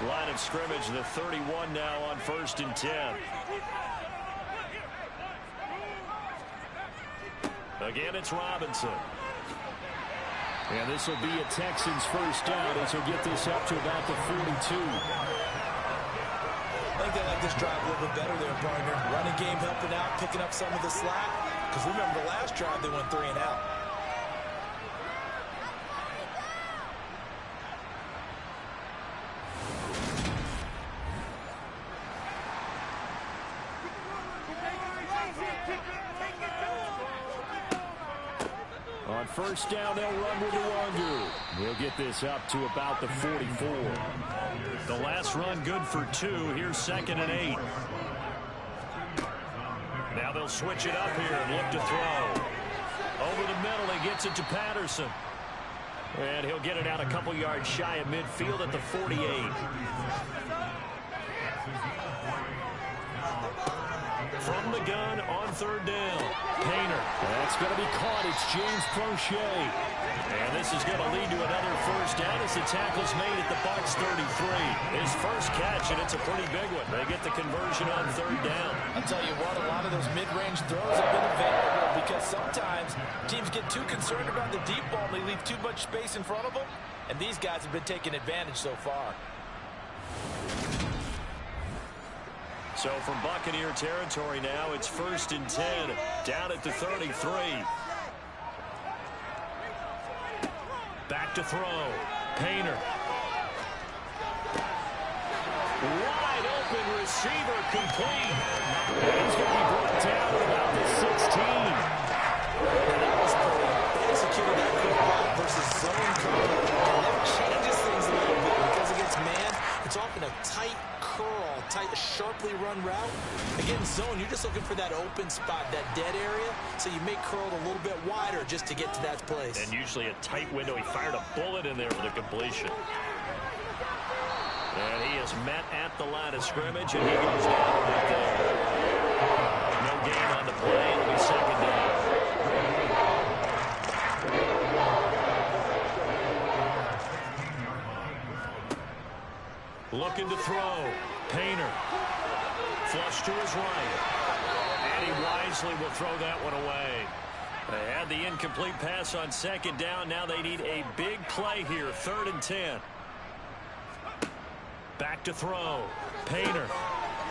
Line of scrimmage, the 31 now on 1st and 10. Again, it's Robinson. And this will be a Texans first down as he'll get this up to about the 42. I think they like this drive a little bit better there, partner. Running game helping out, picking up some of the slack. Because remember, the last drive they went 3 and out. On first down, they'll run with Iwangu. He'll get this up to about the 44. The last run good for 2. Here's 2nd and 8. Now they'll switch it up here and look to throw. Over the middle, he gets it to Patterson. And he'll get it out a couple yards shy of midfield at the 48. From the gun on 3rd down. Painter. That's going to be caught. It's James Prochet. And this is going to lead to another first down as the tackle's made at the Bucs 33. His first catch, and it's a pretty big one. They get the conversion on third down. I'll tell you what, a lot of those mid-range throws have been available because sometimes teams get too concerned about the deep ball and they leave too much space in front of them, and these guys have been taking advantage so far. So from Buccaneer territory now, it's 1st and 10, down at the 33. Back to throw. Painter. Wide open receiver complete. He's going to be brought down at about the 16. That was brilliant. They executed that quick route versus zone coverage. And that changes things a little bit because against man, it's often a tight curl, tight, sharply run route. Against zone, you're just looking for that open spot, that dead area, so you make curl a little bit wider just to get to that place. And usually a tight window. He fired a bullet in there for the completion. And he is met at the line of scrimmage, and he goes down right there. No gain on the play. It'll be second down. Looking to throw. Painter. Flush to his right. And he wisely will throw that one away. They had the incomplete pass on second down. Now they need a big play here. 3rd and 10. Back to throw. Painter.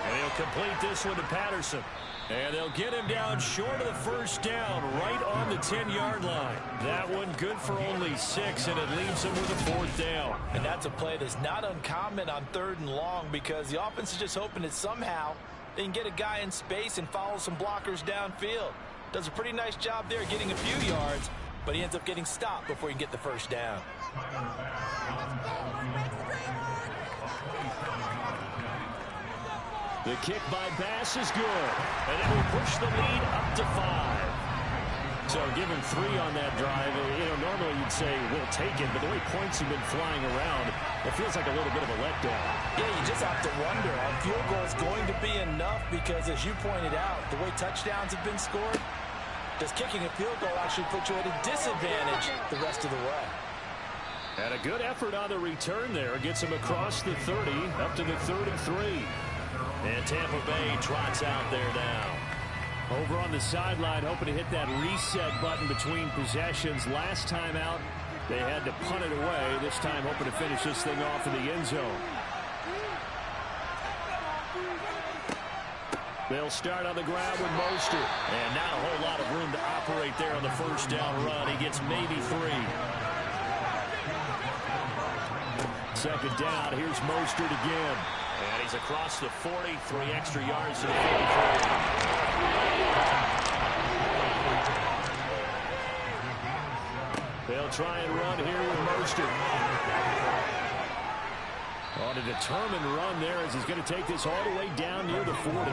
And he'll complete this one to Patterson. And they'll get him down short of the first down, right on the 10-yard line. That one good for only 6, and it leaves him with a 4th down. And that's a play that's not uncommon on 3rd and long because the offense is just hoping that somehow they can get a guy in space and follow some blockers downfield. Does a pretty nice job there getting a few yards, but he ends up getting stopped before he can get the first down. The kick by Bass is good, and it will push the lead up to 5. So give him 3 on that drive. Normally you'd say we'll take it, but the way points have been flying around, it feels like a little bit of a letdown. Yeah, you just have to wonder, are field goals going to be enough? Because as you pointed out, the way touchdowns have been scored, does kicking a field goal actually put you at a disadvantage the rest of the way? And a good effort on the return there. Gets him across the 30, up to the 33. And Tampa Bay trots out there now. Over on the sideline, hoping to hit that reset button between possessions. Last time out, they had to punt it away. This time, hoping to finish this thing off in the end zone. They'll start on the ground with Mostert. And not a whole lot of room to operate there on the first down run. He gets maybe 3. Second down, here's Mostert again. And he's across the 40, 3 extra yards to the 43. They'll try and run here with Mostert. On a determined run there as he's going to take this all the way down near the 40.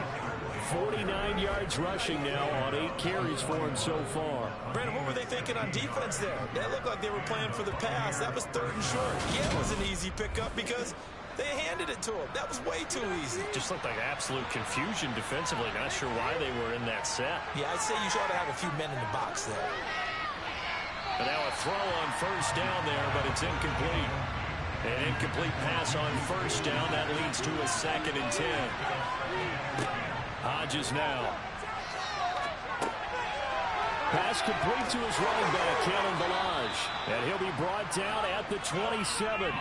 49 yards rushing now on 8 carries for him so far. Brandon, what were they thinking on defense there? That looked like they were playing for the pass. That was 3rd and short. Yeah, it was an easy pickup because they handed it to him. That was way too easy. Just looked like absolute confusion defensively. Not sure why they were in that set. Yeah, I'd say you ought to have a few men in the box there. And now a throw on first down there, but it's incomplete. An incomplete pass on first down. That leads to a 2nd and 10. Hodges now. Pass complete to his running back, Kalen Ballage. And he'll be brought down at the 27.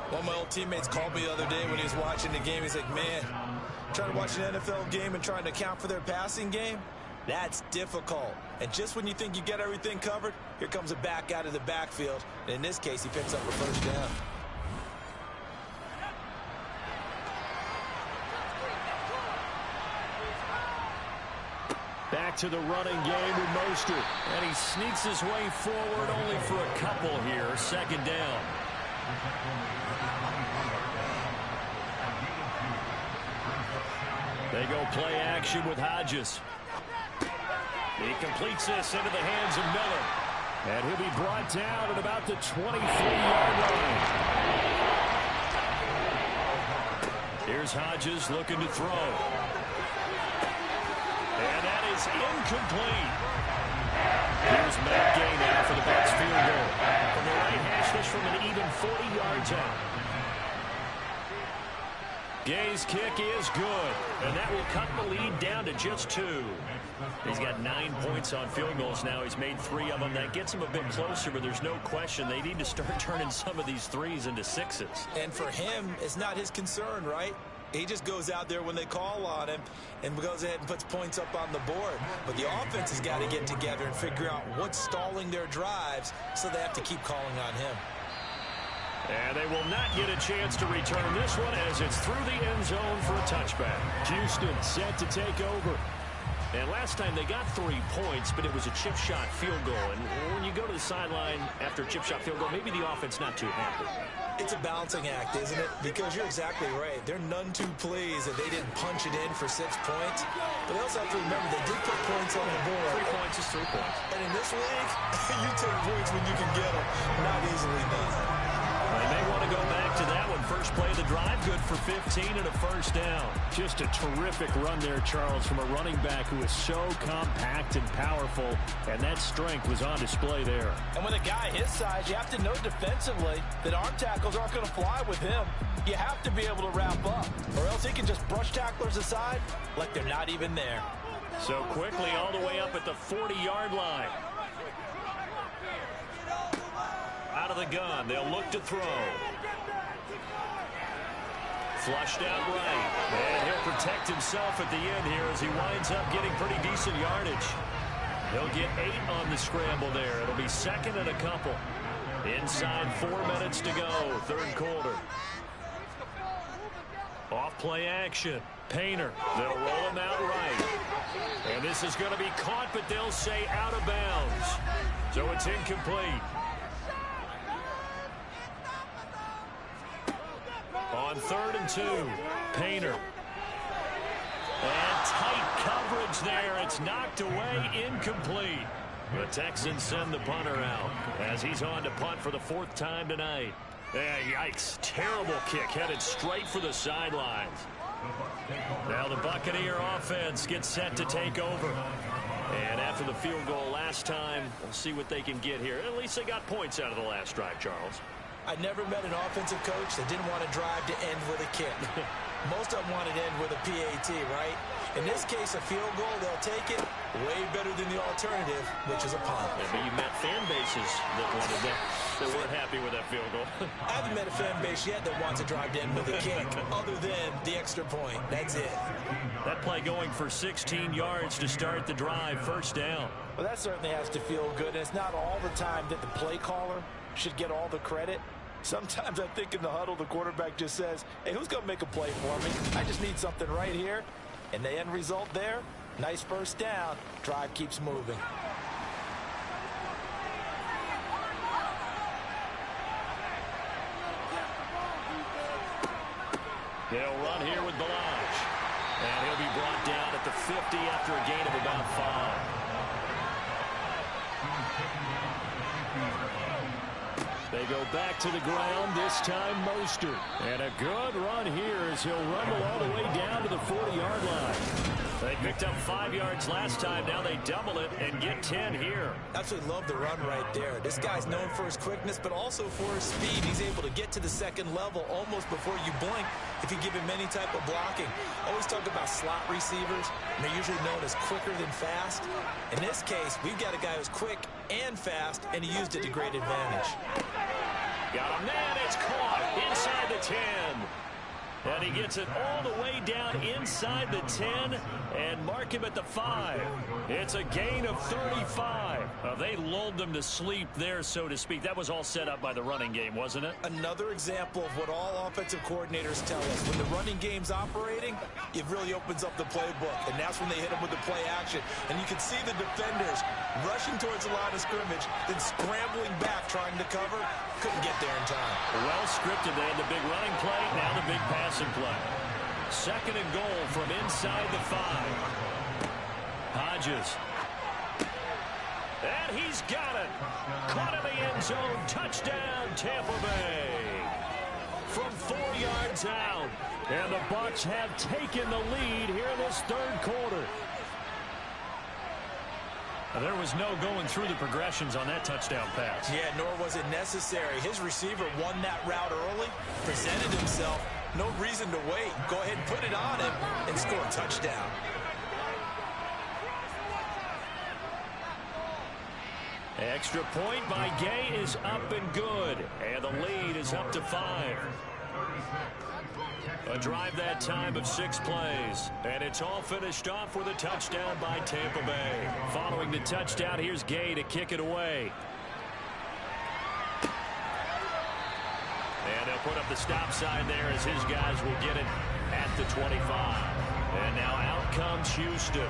One of my old teammates called me the other day when he was watching the game. He's like, man, trying to watch an NFL game and trying to account for their passing game, that's difficult. And just when you think you get everything covered, here comes a back out of the backfield. And in this case, he picks up a first down. Back to the running game with Mostert. And he sneaks his way forward only for a couple here. 2nd down. They go play action with Hodges. He completes this into the hands of Miller. And he'll be brought down at about the 23-yard line. Here's Hodges looking to throw. And that is incomplete. Here's Matt Gay now for the Bucs 40 yards out. Gay's kick is good, and that will cut the lead down to just 2. He's got 9 points on field goals now. He's made 3 of them. That gets him a bit closer, but there's no question they need to start turning some of these 3s into 6s. And for him, it's not his concern, right? He just goes out there when they call on him and goes ahead and puts points up on the board. But the offense has got to get together and figure out what's stalling their drives, so they have to keep calling on him. And they will not get a chance to return this one as it's through the end zone for a touchback. Houston set to take over. And last time they got 3 points, but it was a chip shot field goal. And when you go to the sideline after a chip shot field goal, maybe the offense not too happy. It's a balancing act, isn't it? Because you're exactly right. They're none too pleased that they didn't punch it in for 6 points. But they also have to remember they did put points on the board. 3 points is 3 points. And in this league, you take points when you can get them. Not easily done. They may want to go back to that one. First play of the drive, good for 15 and a first down. Just a terrific run there, Charles, from a running back who is so compact and powerful, and that strength was on display there. And with a guy his size, you have to know defensively that arm tackles aren't going to fly with him. You have to be able to wrap up, or else he can just brush tacklers aside like they're not even there. So quickly all the way up at the 40-yard line. Out of the gun, they'll look to throw. Flushed out right. And he'll protect himself at the end here as he winds up getting pretty decent yardage. He'll get 8 on the scramble there. It'll be 2nd and a couple. Inside 4 minutes to go, 3rd quarter. Off play action. Painter. They'll roll him out right. And this is going to be caught, but they'll say out of bounds. So it's incomplete. On 3rd and 2, Painter. And tight coverage there. It's knocked away, incomplete. The Texans send the punter out as he's on to punt for the 4th time tonight. Yikes, terrible kick headed straight for the sidelines. Now the Buccaneer offense gets set to take over. And after the field goal last time, we'll see what they can get here. At least they got points out of the last drive, Charles. I never met an offensive coach that didn't want to drive to end with a kick. Most of them want to end with a PAT, right? In this case, a field goal, they'll take it way better than the alternative, which is a punt. Yeah, but you met fan bases that wanted that, that weren't happy with that field goal. I haven't met a fan base yet that wants to drive to end with a kick, other than the extra point. That's it. That play going for 16 yards to start the drive, 1st down. Well, that certainly has to feel good, and it's not all the time that the play caller should get all the credit. Sometimes I think in the huddle, the quarterback just says, hey, who's going to make a play for me? I just need something right here. And the end result there, nice 1st down. Drive keeps moving. They'll run here with Balaj. And he'll be brought down at the 50 after a gain of about 5. They go back to the ground, this time Mostert. And a good run here as he'll rumble all the way down to the 40-yard line. They picked up 5 yards last time. Now they double it and get 10 here. Absolutely love the run right there. This guy's known for his quickness, but also for his speed. He's able to get to the 2nd level almost before you blink if you give him any type of blocking. Always talk about slot receivers, and they're usually known as quicker than fast. In this case, we've got a guy who's quick and fast, and he used it to great advantage. Got a man, it's caught inside the 10. And he gets it all the way down inside the 10 and mark him at the 5. It's a gain of 35. They lulled them to sleep there, so to speak. That was all set up by the running game, wasn't it? Another example of what all offensive coordinators tell us. When the running game's operating, it really opens up the playbook, and that's when they hit them with the play action. And you can see the defenders rushing towards the line of scrimmage, then scrambling back trying to cover. Couldn't get there in time. Well scripted. They had the big running play, now the big passing play. 2nd and goal from inside the 5. Hodges. And he's got it. Caught in the end zone. Touchdown, Tampa Bay. From 4 yards out. And the Bucs have taken the lead here in this 3rd quarter. There was no going through the progressions on that touchdown pass. Yeah, nor was it necessary. His receiver won that route early, presented himself. No reason to wait. Go ahead and put it on him and score a touchdown. Extra point by Gay is up and good. And the lead is up to 5. A drive that time of 6 plays. And it's all finished off with a touchdown by Tampa Bay. Following the touchdown, here's Gay to kick it away. And they'll put up the stop sign there as his guys will get it at the 25. And now out comes Houston.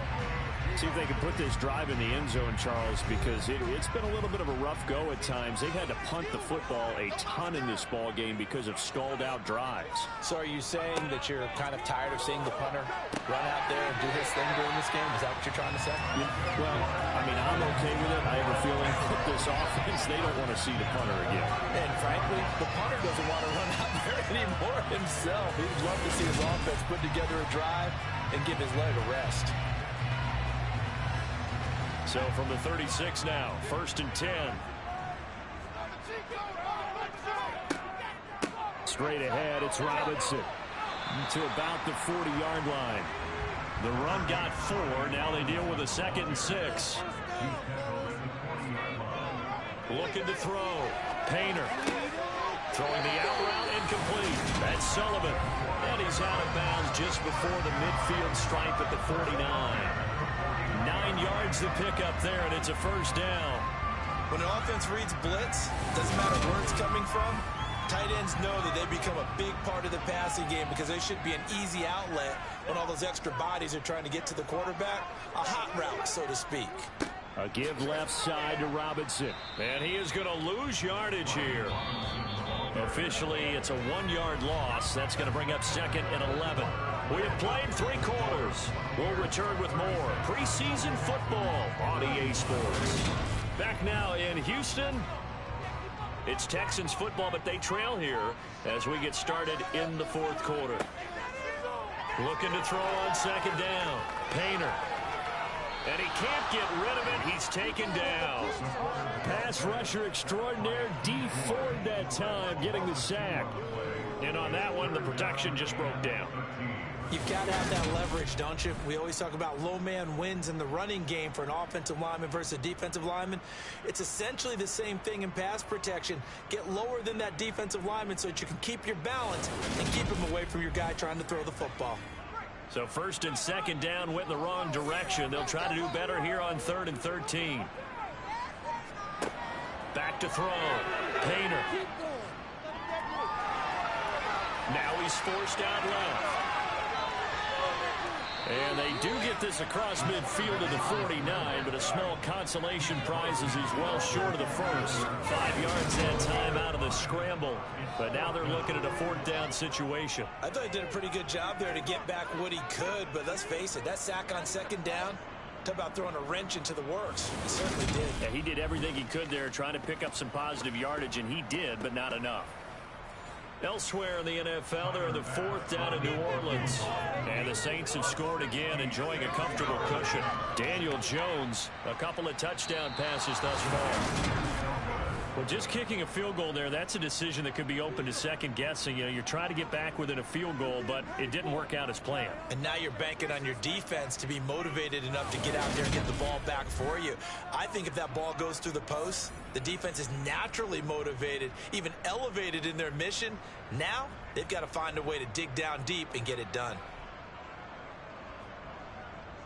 See if they can put this drive in the end zone, Charles, because it's been a little bit of a rough go at times. They've had to punt the football a ton in this ball game because of stalled-out drives. So are you saying that you're kind of tired of seeing the punter run out there and do his thing during this game? Is that what you're trying to say? Well, I mean, I'm okay with it. I have a feeling that this offense, they don't want to see the punter again. And frankly, the punter doesn't want to run out there anymore himself. He'd love to see his offense put together a drive and give his leg a rest. So from the 36 now, 1st and 10. Straight ahead, it's Robinson to about the 40-yard line. The run got 4. Now they deal with a 2nd and 6. Looking to throw. Painter. Throwing the out route incomplete. That's Sullivan. And he's out of bounds just before the midfield stripe at the 49. 9 yards to pick up there, and it's a 1st down. When an offense reads blitz, doesn't matter where it's coming from, tight ends know that they become a big part of the passing game because they should be an easy outlet when all those extra bodies are trying to get to the quarterback. A hot route, so to speak. A give left side to Robinson. And he is going to lose yardage here. Officially, it's a 1-yard loss. That's going to bring up 2nd and 11. We have played 3 quarters. We'll return with more preseason football on EA Sports. Back now in Houston. It's Texans football, but they trail here as we get started in the 4th quarter. Looking to throw on 2nd down. Painter. And he can't get rid of it. He's taken down. Pass rusher extraordinaire, D Ford that time, getting the sack. And on that one, the protection just broke down. You've got to have that leverage, don't you? We always talk about low man wins in the running game for an offensive lineman versus a defensive lineman. It's essentially the same thing in pass protection. Get lower than that defensive lineman so that you can keep your balance and keep him away from your guy trying to throw the football. So 1st and 2nd down went in the wrong direction. They'll try to do better here on 3rd and 13. Back to throw. Painter. Now he's forced out left. And they do get this across midfield to the 49, but a small consolation prize as he's well short of the 1st. 5 yards that time out of the scramble. But now they're looking at a 4th down situation. I thought he did a pretty good job there to get back what he could, but let's face it, that sack on 2nd down, talk about throwing a wrench into the works. He certainly did. Yeah, he did everything he could there, trying to pick up some positive yardage, and he did, but not enough. Elsewhere in the NFL, they're in the 4th down in New Orleans. And the Saints have scored again, enjoying a comfortable cushion. Daniel Jones, a couple of touchdown passes thus far. Well, just kicking a field goal there, that's a decision that could be open to second guessing. You know, you're trying to get back within a field goal, but it didn't work out as planned. And now you're banking on your defense to be motivated enough to get out there and get the ball back for you. I think if that ball goes through the post, the defense is naturally motivated, even elevated in their mission. Now they've got to find a way to dig down deep and get it done.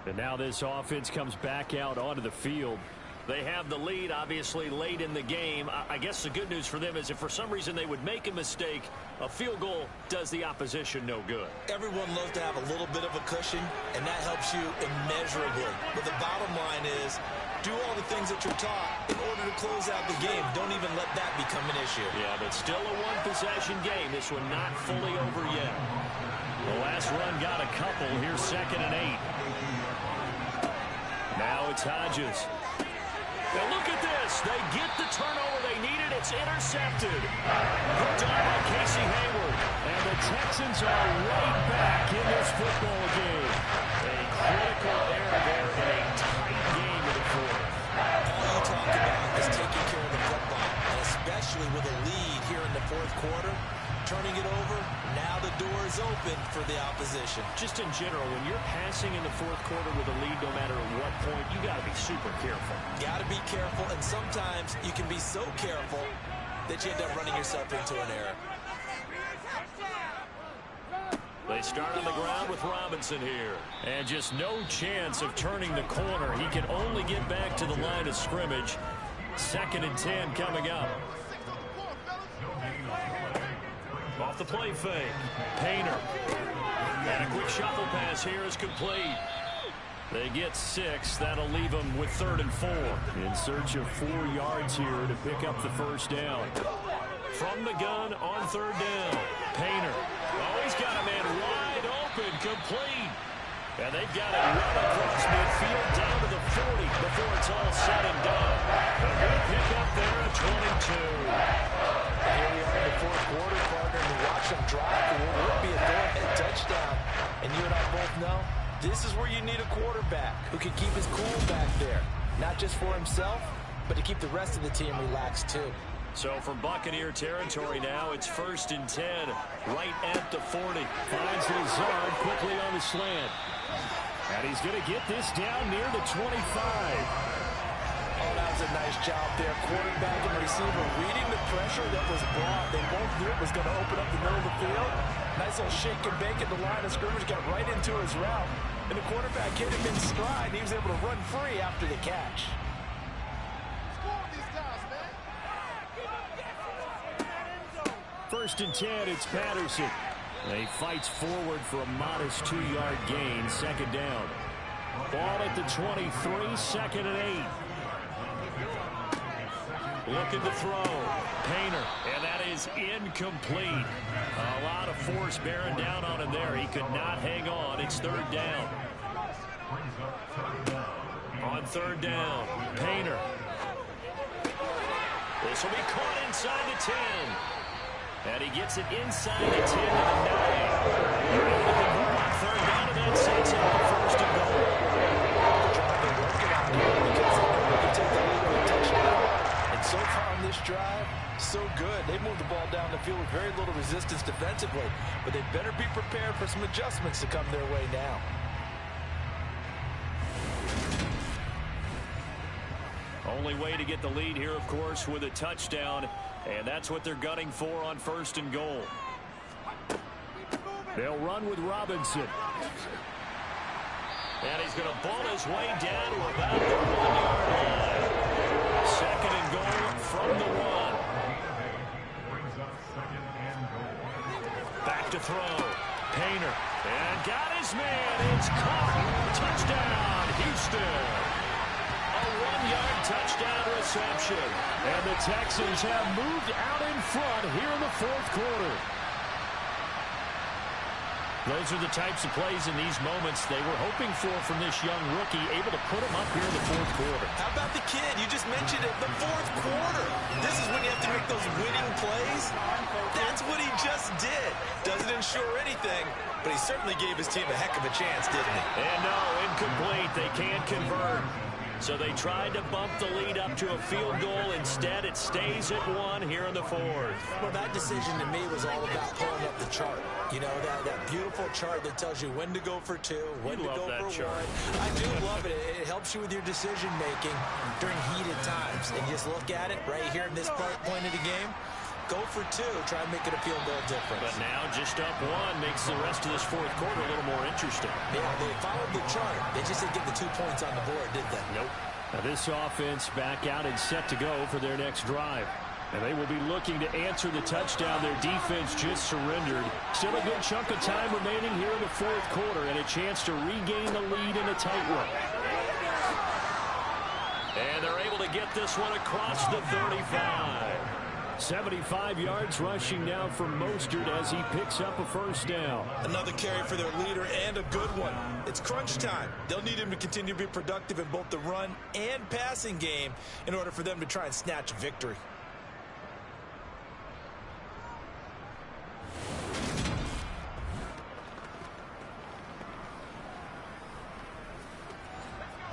And now this offense comes back out onto the field. They have the lead, obviously, late in the game. I guess the good news for them is if for some reason they would make a mistake, a field goal does the opposition no good. Everyone loves to have a little bit of a cushion, and that helps you immeasurably. But the bottom line is, do all the things that you're taught in order to close out the game. Don't even let that become an issue. Yeah, but still a one-possession game. This one not fully over yet. The last run got a couple. Here's 2nd and 8. Now it's Hodges. Now look at this. They get the turnover they needed. It's intercepted. Put down by Casey Hayward. And the Texans are right back in this football game. A critical error there in a tight game in the 4th. fourth quarter, turning it over, now the door is open for the opposition. Just in general, when you're passing in the fourth quarter with a lead, no matter at what point, you got to be super careful. Got to be careful, and sometimes you can be so careful that you end up running yourself into an error. They start on the ground with Robinson here. And just no chance of turning the corner. He can only get back to the line of scrimmage. 2nd and 10 coming up. Off the play fake. Painter. And a quick shuffle pass here is complete. They get 6. That'll leave them with 3rd and 4. In search of 4 yards here to pick up the first down. From the gun on 3rd down. Painter. Oh, he's got a man wide open, complete. And they've got it run across midfield down to the 40 before it's all said and done. A good pickup there at 22. Here we are in the fourth quarter, partner, and watch them drive. It would be a go-ahead touchdown. And you and I both know this is where you need a quarterback who can keep his cool back there. Not just for himself, but to keep the rest of the team relaxed too. So from Buccaneer territory now, it's 1st and 10, right at the 40. Finds Lazard quickly on the slant. And he's going to get this down near the 25. Oh, that was a nice job there. Quarterback and receiver reading the pressure that was brought. They both knew it was going to open up the middle of the field. Nice little shake and bake at the line of scrimmage, got right into his route. And the quarterback hit him in stride, and he was able to run free after the catch. 1st and 10, it's Patterson. He fights forward for a modest 2-yard gain, 2nd down. Ball at the 23, 2nd and 8. Looking to throw. Painter, and that is incomplete. A lot of force bearing down on him there. He could not hang on. It's 3rd down. On 3rd down, Painter. This will be caught inside the 10. And he gets it inside the 10 to the 9. They're able to convert on 3rd down, and that sets up the 1st and goal. They're working on here because they can take the lead with a touchdown. And so far on this drive, so good. They moved the ball down the field with very little resistance defensively. But they better be prepared for some adjustments to come their way now. Only way to get the lead here, of course, with a touchdown. And that's what they're gunning for on 1st and goal. They'll run with Robinson. And he's going to ball his way down to about the 1-yard line. 2nd and goal from the 1. Back to throw. Painter. And got his man. It's caught. Touchdown, Houston. A 1-yard touchdown reception. And the Texans have moved out in front here in the 4th quarter. Those are the types of plays in these moments they were hoping for from this young rookie, able to put him up here in the 4th quarter. How about the kid? You just mentioned it, the 4th quarter. This is when you have to make those winning plays. That's what he just did. Doesn't ensure anything, but he certainly gave his team a heck of a chance, didn't he? And no, incomplete. They can't convert. So they tried to bump the lead up to a field goal. Instead, it stays at 1 here in the 4th. Well, that decision to me was all about pulling up the chart. You know, that beautiful chart that tells you when to go for 2, when to go for 1. I do love it. It helps you with your decision-making during heated times. And just look at it right here in this point of the game. Go for 2. Try and make it a field goal difference. But now just up 1 makes the rest of this 4th quarter a little more interesting. Yeah, they followed the chart. They just didn't get the 2 points on the board, did they? Nope. Now this offense back out and set to go for their next drive. And they will be looking to answer the touchdown their defense just surrendered. Still a good chunk of time remaining here in the 4th quarter and a chance to regain the lead in a tight one. And they're able to get this one across the 35. 75 yards rushing now from Mostert as he picks up a 1st down. Another carry for their leader and a good one. It's crunch time. They'll need him to continue to be productive in both the run and passing game in order for them to try and snatch a victory.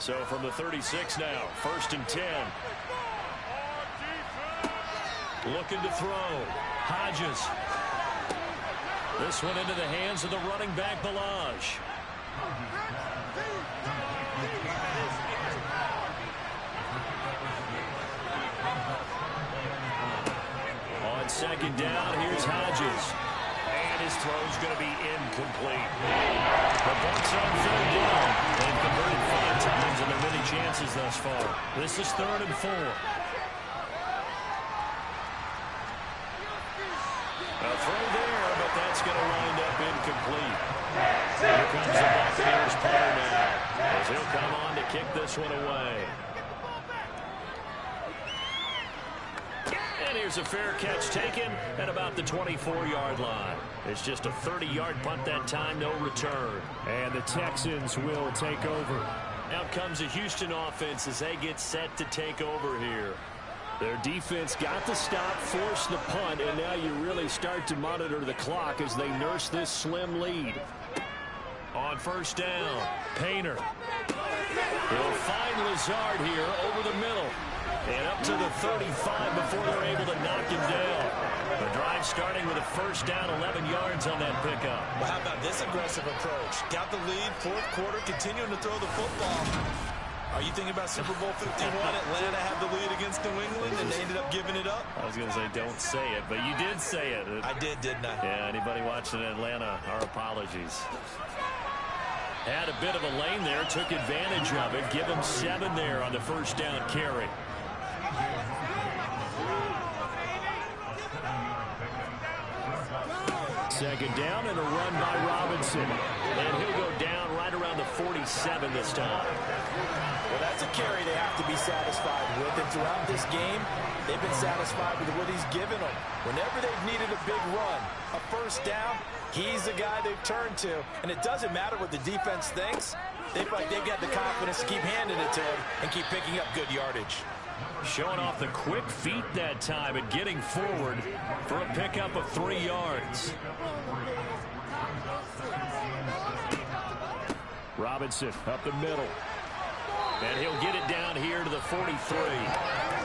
So from the 36 now, 1st and 10. Looking to throw. Hodges. This one into the hands of the running back, Balaj. On second down, here's Hodges. And his throw's going to be incomplete. The Bucs on third down. They've converted 5 times in their many chances thus far. This is 3rd and 4. A throw there, but that's going to wind up incomplete. Here comes the Buccaneers player now, as he'll come on to kick this one away. And here's a fair catch taken at about the 24-yard line. It's just a 30-yard punt that time, no return. And the Texans will take over. Out comes the Houston offense as they get set to take over here. Their defense got the stop, forced the punt, and now you really start to monitor the clock as they nurse this slim lead. On first down, Painter. He'll find Lazard here over the middle. And up to the 35 before they're able to knock him down. The drive starting with a first down, 11 yards on that pickup. Well, how about this aggressive approach? Got the lead, 4th quarter, continuing to throw the football. Are you thinking about Super Bowl 51? Atlanta had the lead against New England, and they ended up giving it up? I was going to say, don't say it, but you did say it. I did, didn't I? Yeah, anybody watching Atlanta, our apologies. Had a bit of a lane there, took advantage of it. Give him 7 there on the first down carry. Second down and a run by Robinson. And he'll go down right around the 47 this time. Well, that's a carry they have to be satisfied with. And throughout this game, they've been satisfied with what he's given them. Whenever they've needed a big run, a first down, he's the guy they've turned to. And it doesn't matter what the defense thinks. They feel like they've got the confidence to keep handing it to him and keep picking up good yardage. Showing off the quick feet that time and getting forward for a pickup of 3 yards. Robinson up the middle. And he'll get it down here to the 43.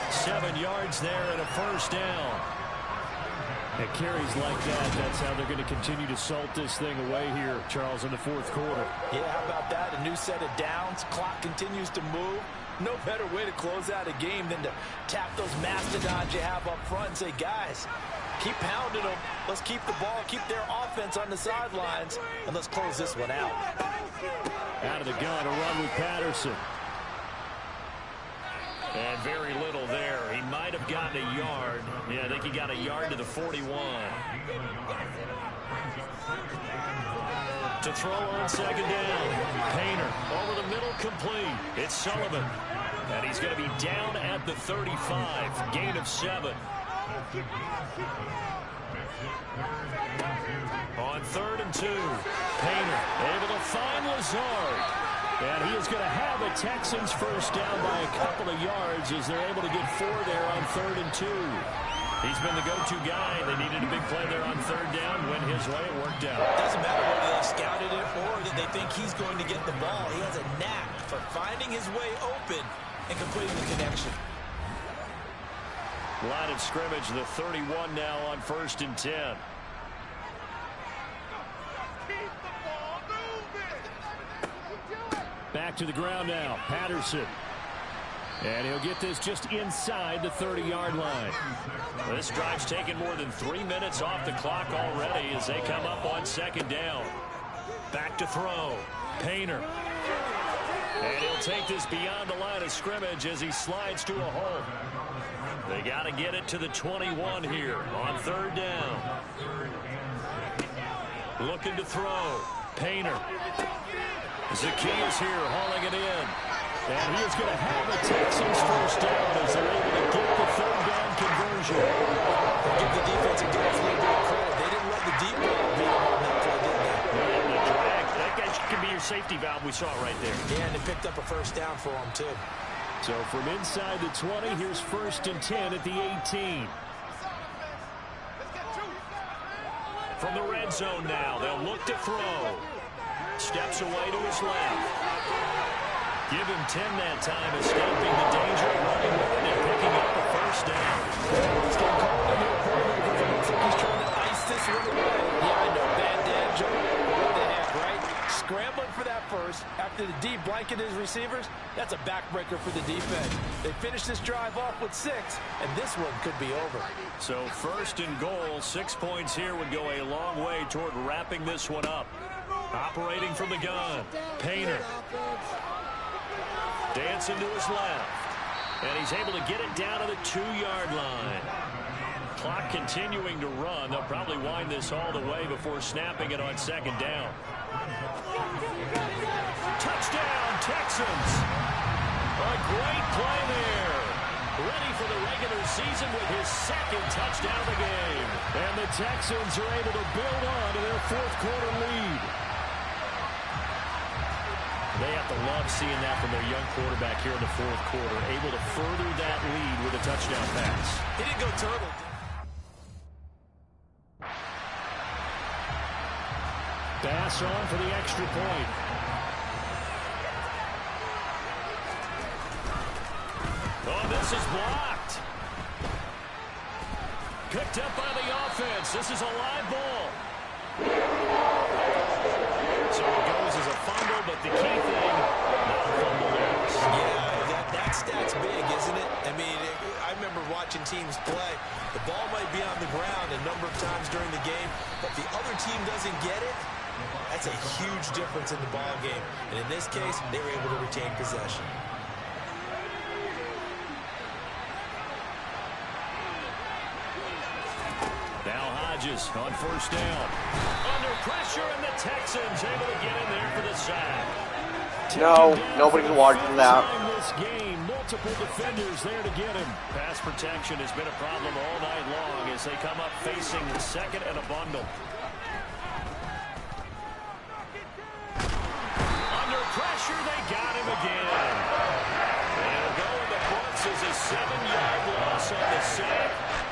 7 yards there and a first down. And carries like that, that's how they're going to continue to salt this thing away here, Charles, in the 4th quarter. Yeah, how about that? A new set of downs. Clock continues to move. No better way to close out a game than to tap those mastodons you have up front and say, guys, keep pounding them. Let's keep the ball, keep their offense on the sidelines, and let's close this one out. Out of the gun, a run with Patterson. And very little there. He might have gotten a yard. Yeah, I think he got a yard to the 41. To throw on second down. Painter over the middle, complete. It's Sullivan. And he's going to be down at the 35. Gain of 7. On 3rd and 2. Painter able to find Lazard. And he is going to have a Texans first down by a couple of yards as they're able to get 4 there on 3rd and 2. He's been the go-to guy. They needed a big play there on 3rd down. Went his way. It worked out. Doesn't matter whether they scouted it or that they think he's going to get the ball. He has a knack for finding his way open and completing the connection. Line of scrimmage, the 31 now on 1st and 10. Back to the ground now. Patterson. And he'll get this just inside the 30-yard line. This drive's taken more than 3 minutes off the clock already as they come up on second down. Back to throw. Painter. And he'll take this beyond the line of scrimmage as he slides to a hole. They got to get it to the 21 here on 3rd down. Looking to throw. Painter. Zacchaeus here hauling it in. And he is going to have a Texans first down as they're able to get the 3rd down conversion. Give the defensive guys a little bit of credit. They didn't let the deep ball beat them on that play, did they? And the drag, that guy can be your safety valve. We saw it right there. Yeah, and they picked up a first down for them, too. So from inside the 20, here's 1st and 10 at the 18. From the red zone now, they'll look to throw. Steps away to his left. Give him 10 that time, escaping the danger, running with it, and picking up a first down. He's going to call it course, after the deep blanket his receivers, that's a backbreaker for the defense. They finished this drive off with 6, and this one could be over. So 1st and goal, 6 points here would go a long way toward wrapping this one up. Operating from the gun, Painter. Dancing to his left. And he's able to get it down to the 2-yard line. Clock continuing to run. They'll probably wind this all the way before snapping it on 2nd down. Touchdown, Texans. A great play there. Ready for the regular season with his 2nd touchdown of the game. And the Texans are able to build on to their 4th quarter lead. They have to love seeing that from their young quarterback here in the 4th quarter, able to further that lead with a touchdown pass. He didn't go turtle. Pass on for the extra point. Oh, this is blocked. Picked up by the offense. This is a live ball. So it goes as a fumble, but the key thing, not a fumble loss. Yeah, that stat's big, isn't it? I mean, I remember watching teams play. The ball might be on the ground a number of times during the game, but the other team doesn't get it. That's a huge difference in the ball game. And in this case, they were able to retain possession. Now Hodges on 1st down. Under pressure, and the Texans able to get in there for the sack. No, nobody's watching that. This game, multiple defenders there to get him. Pass protection has been a problem all night long as they come up facing 2nd and a bundle. Under pressure, they got him again. And going the books is a 7-yard loss on the sack,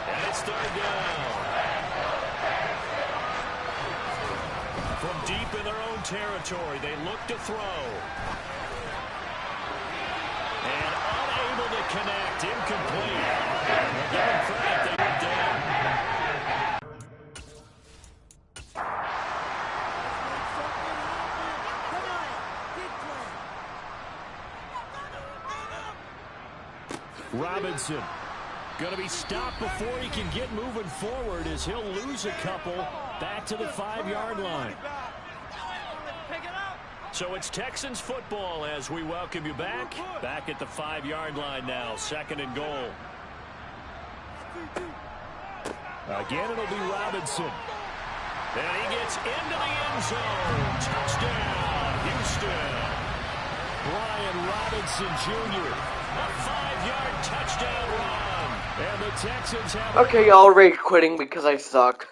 and it's 3rd down. From deep in their own territory, they look to throw. And unable to connect, incomplete. They'll give them credit, they went down. Robinson going to be stopped before he can get moving forward as he'll lose a couple back to the 5-yard line. So it's Texans football as we welcome you back. Back at the 5-yard line now, 2nd and goal. Again, it'll be Robinson. And he gets into the end zone. Touchdown, Houston. Brian Robinson Jr. A 5-yard touchdown run. And the Texans have... Okay, y'all rage quitting because I suck.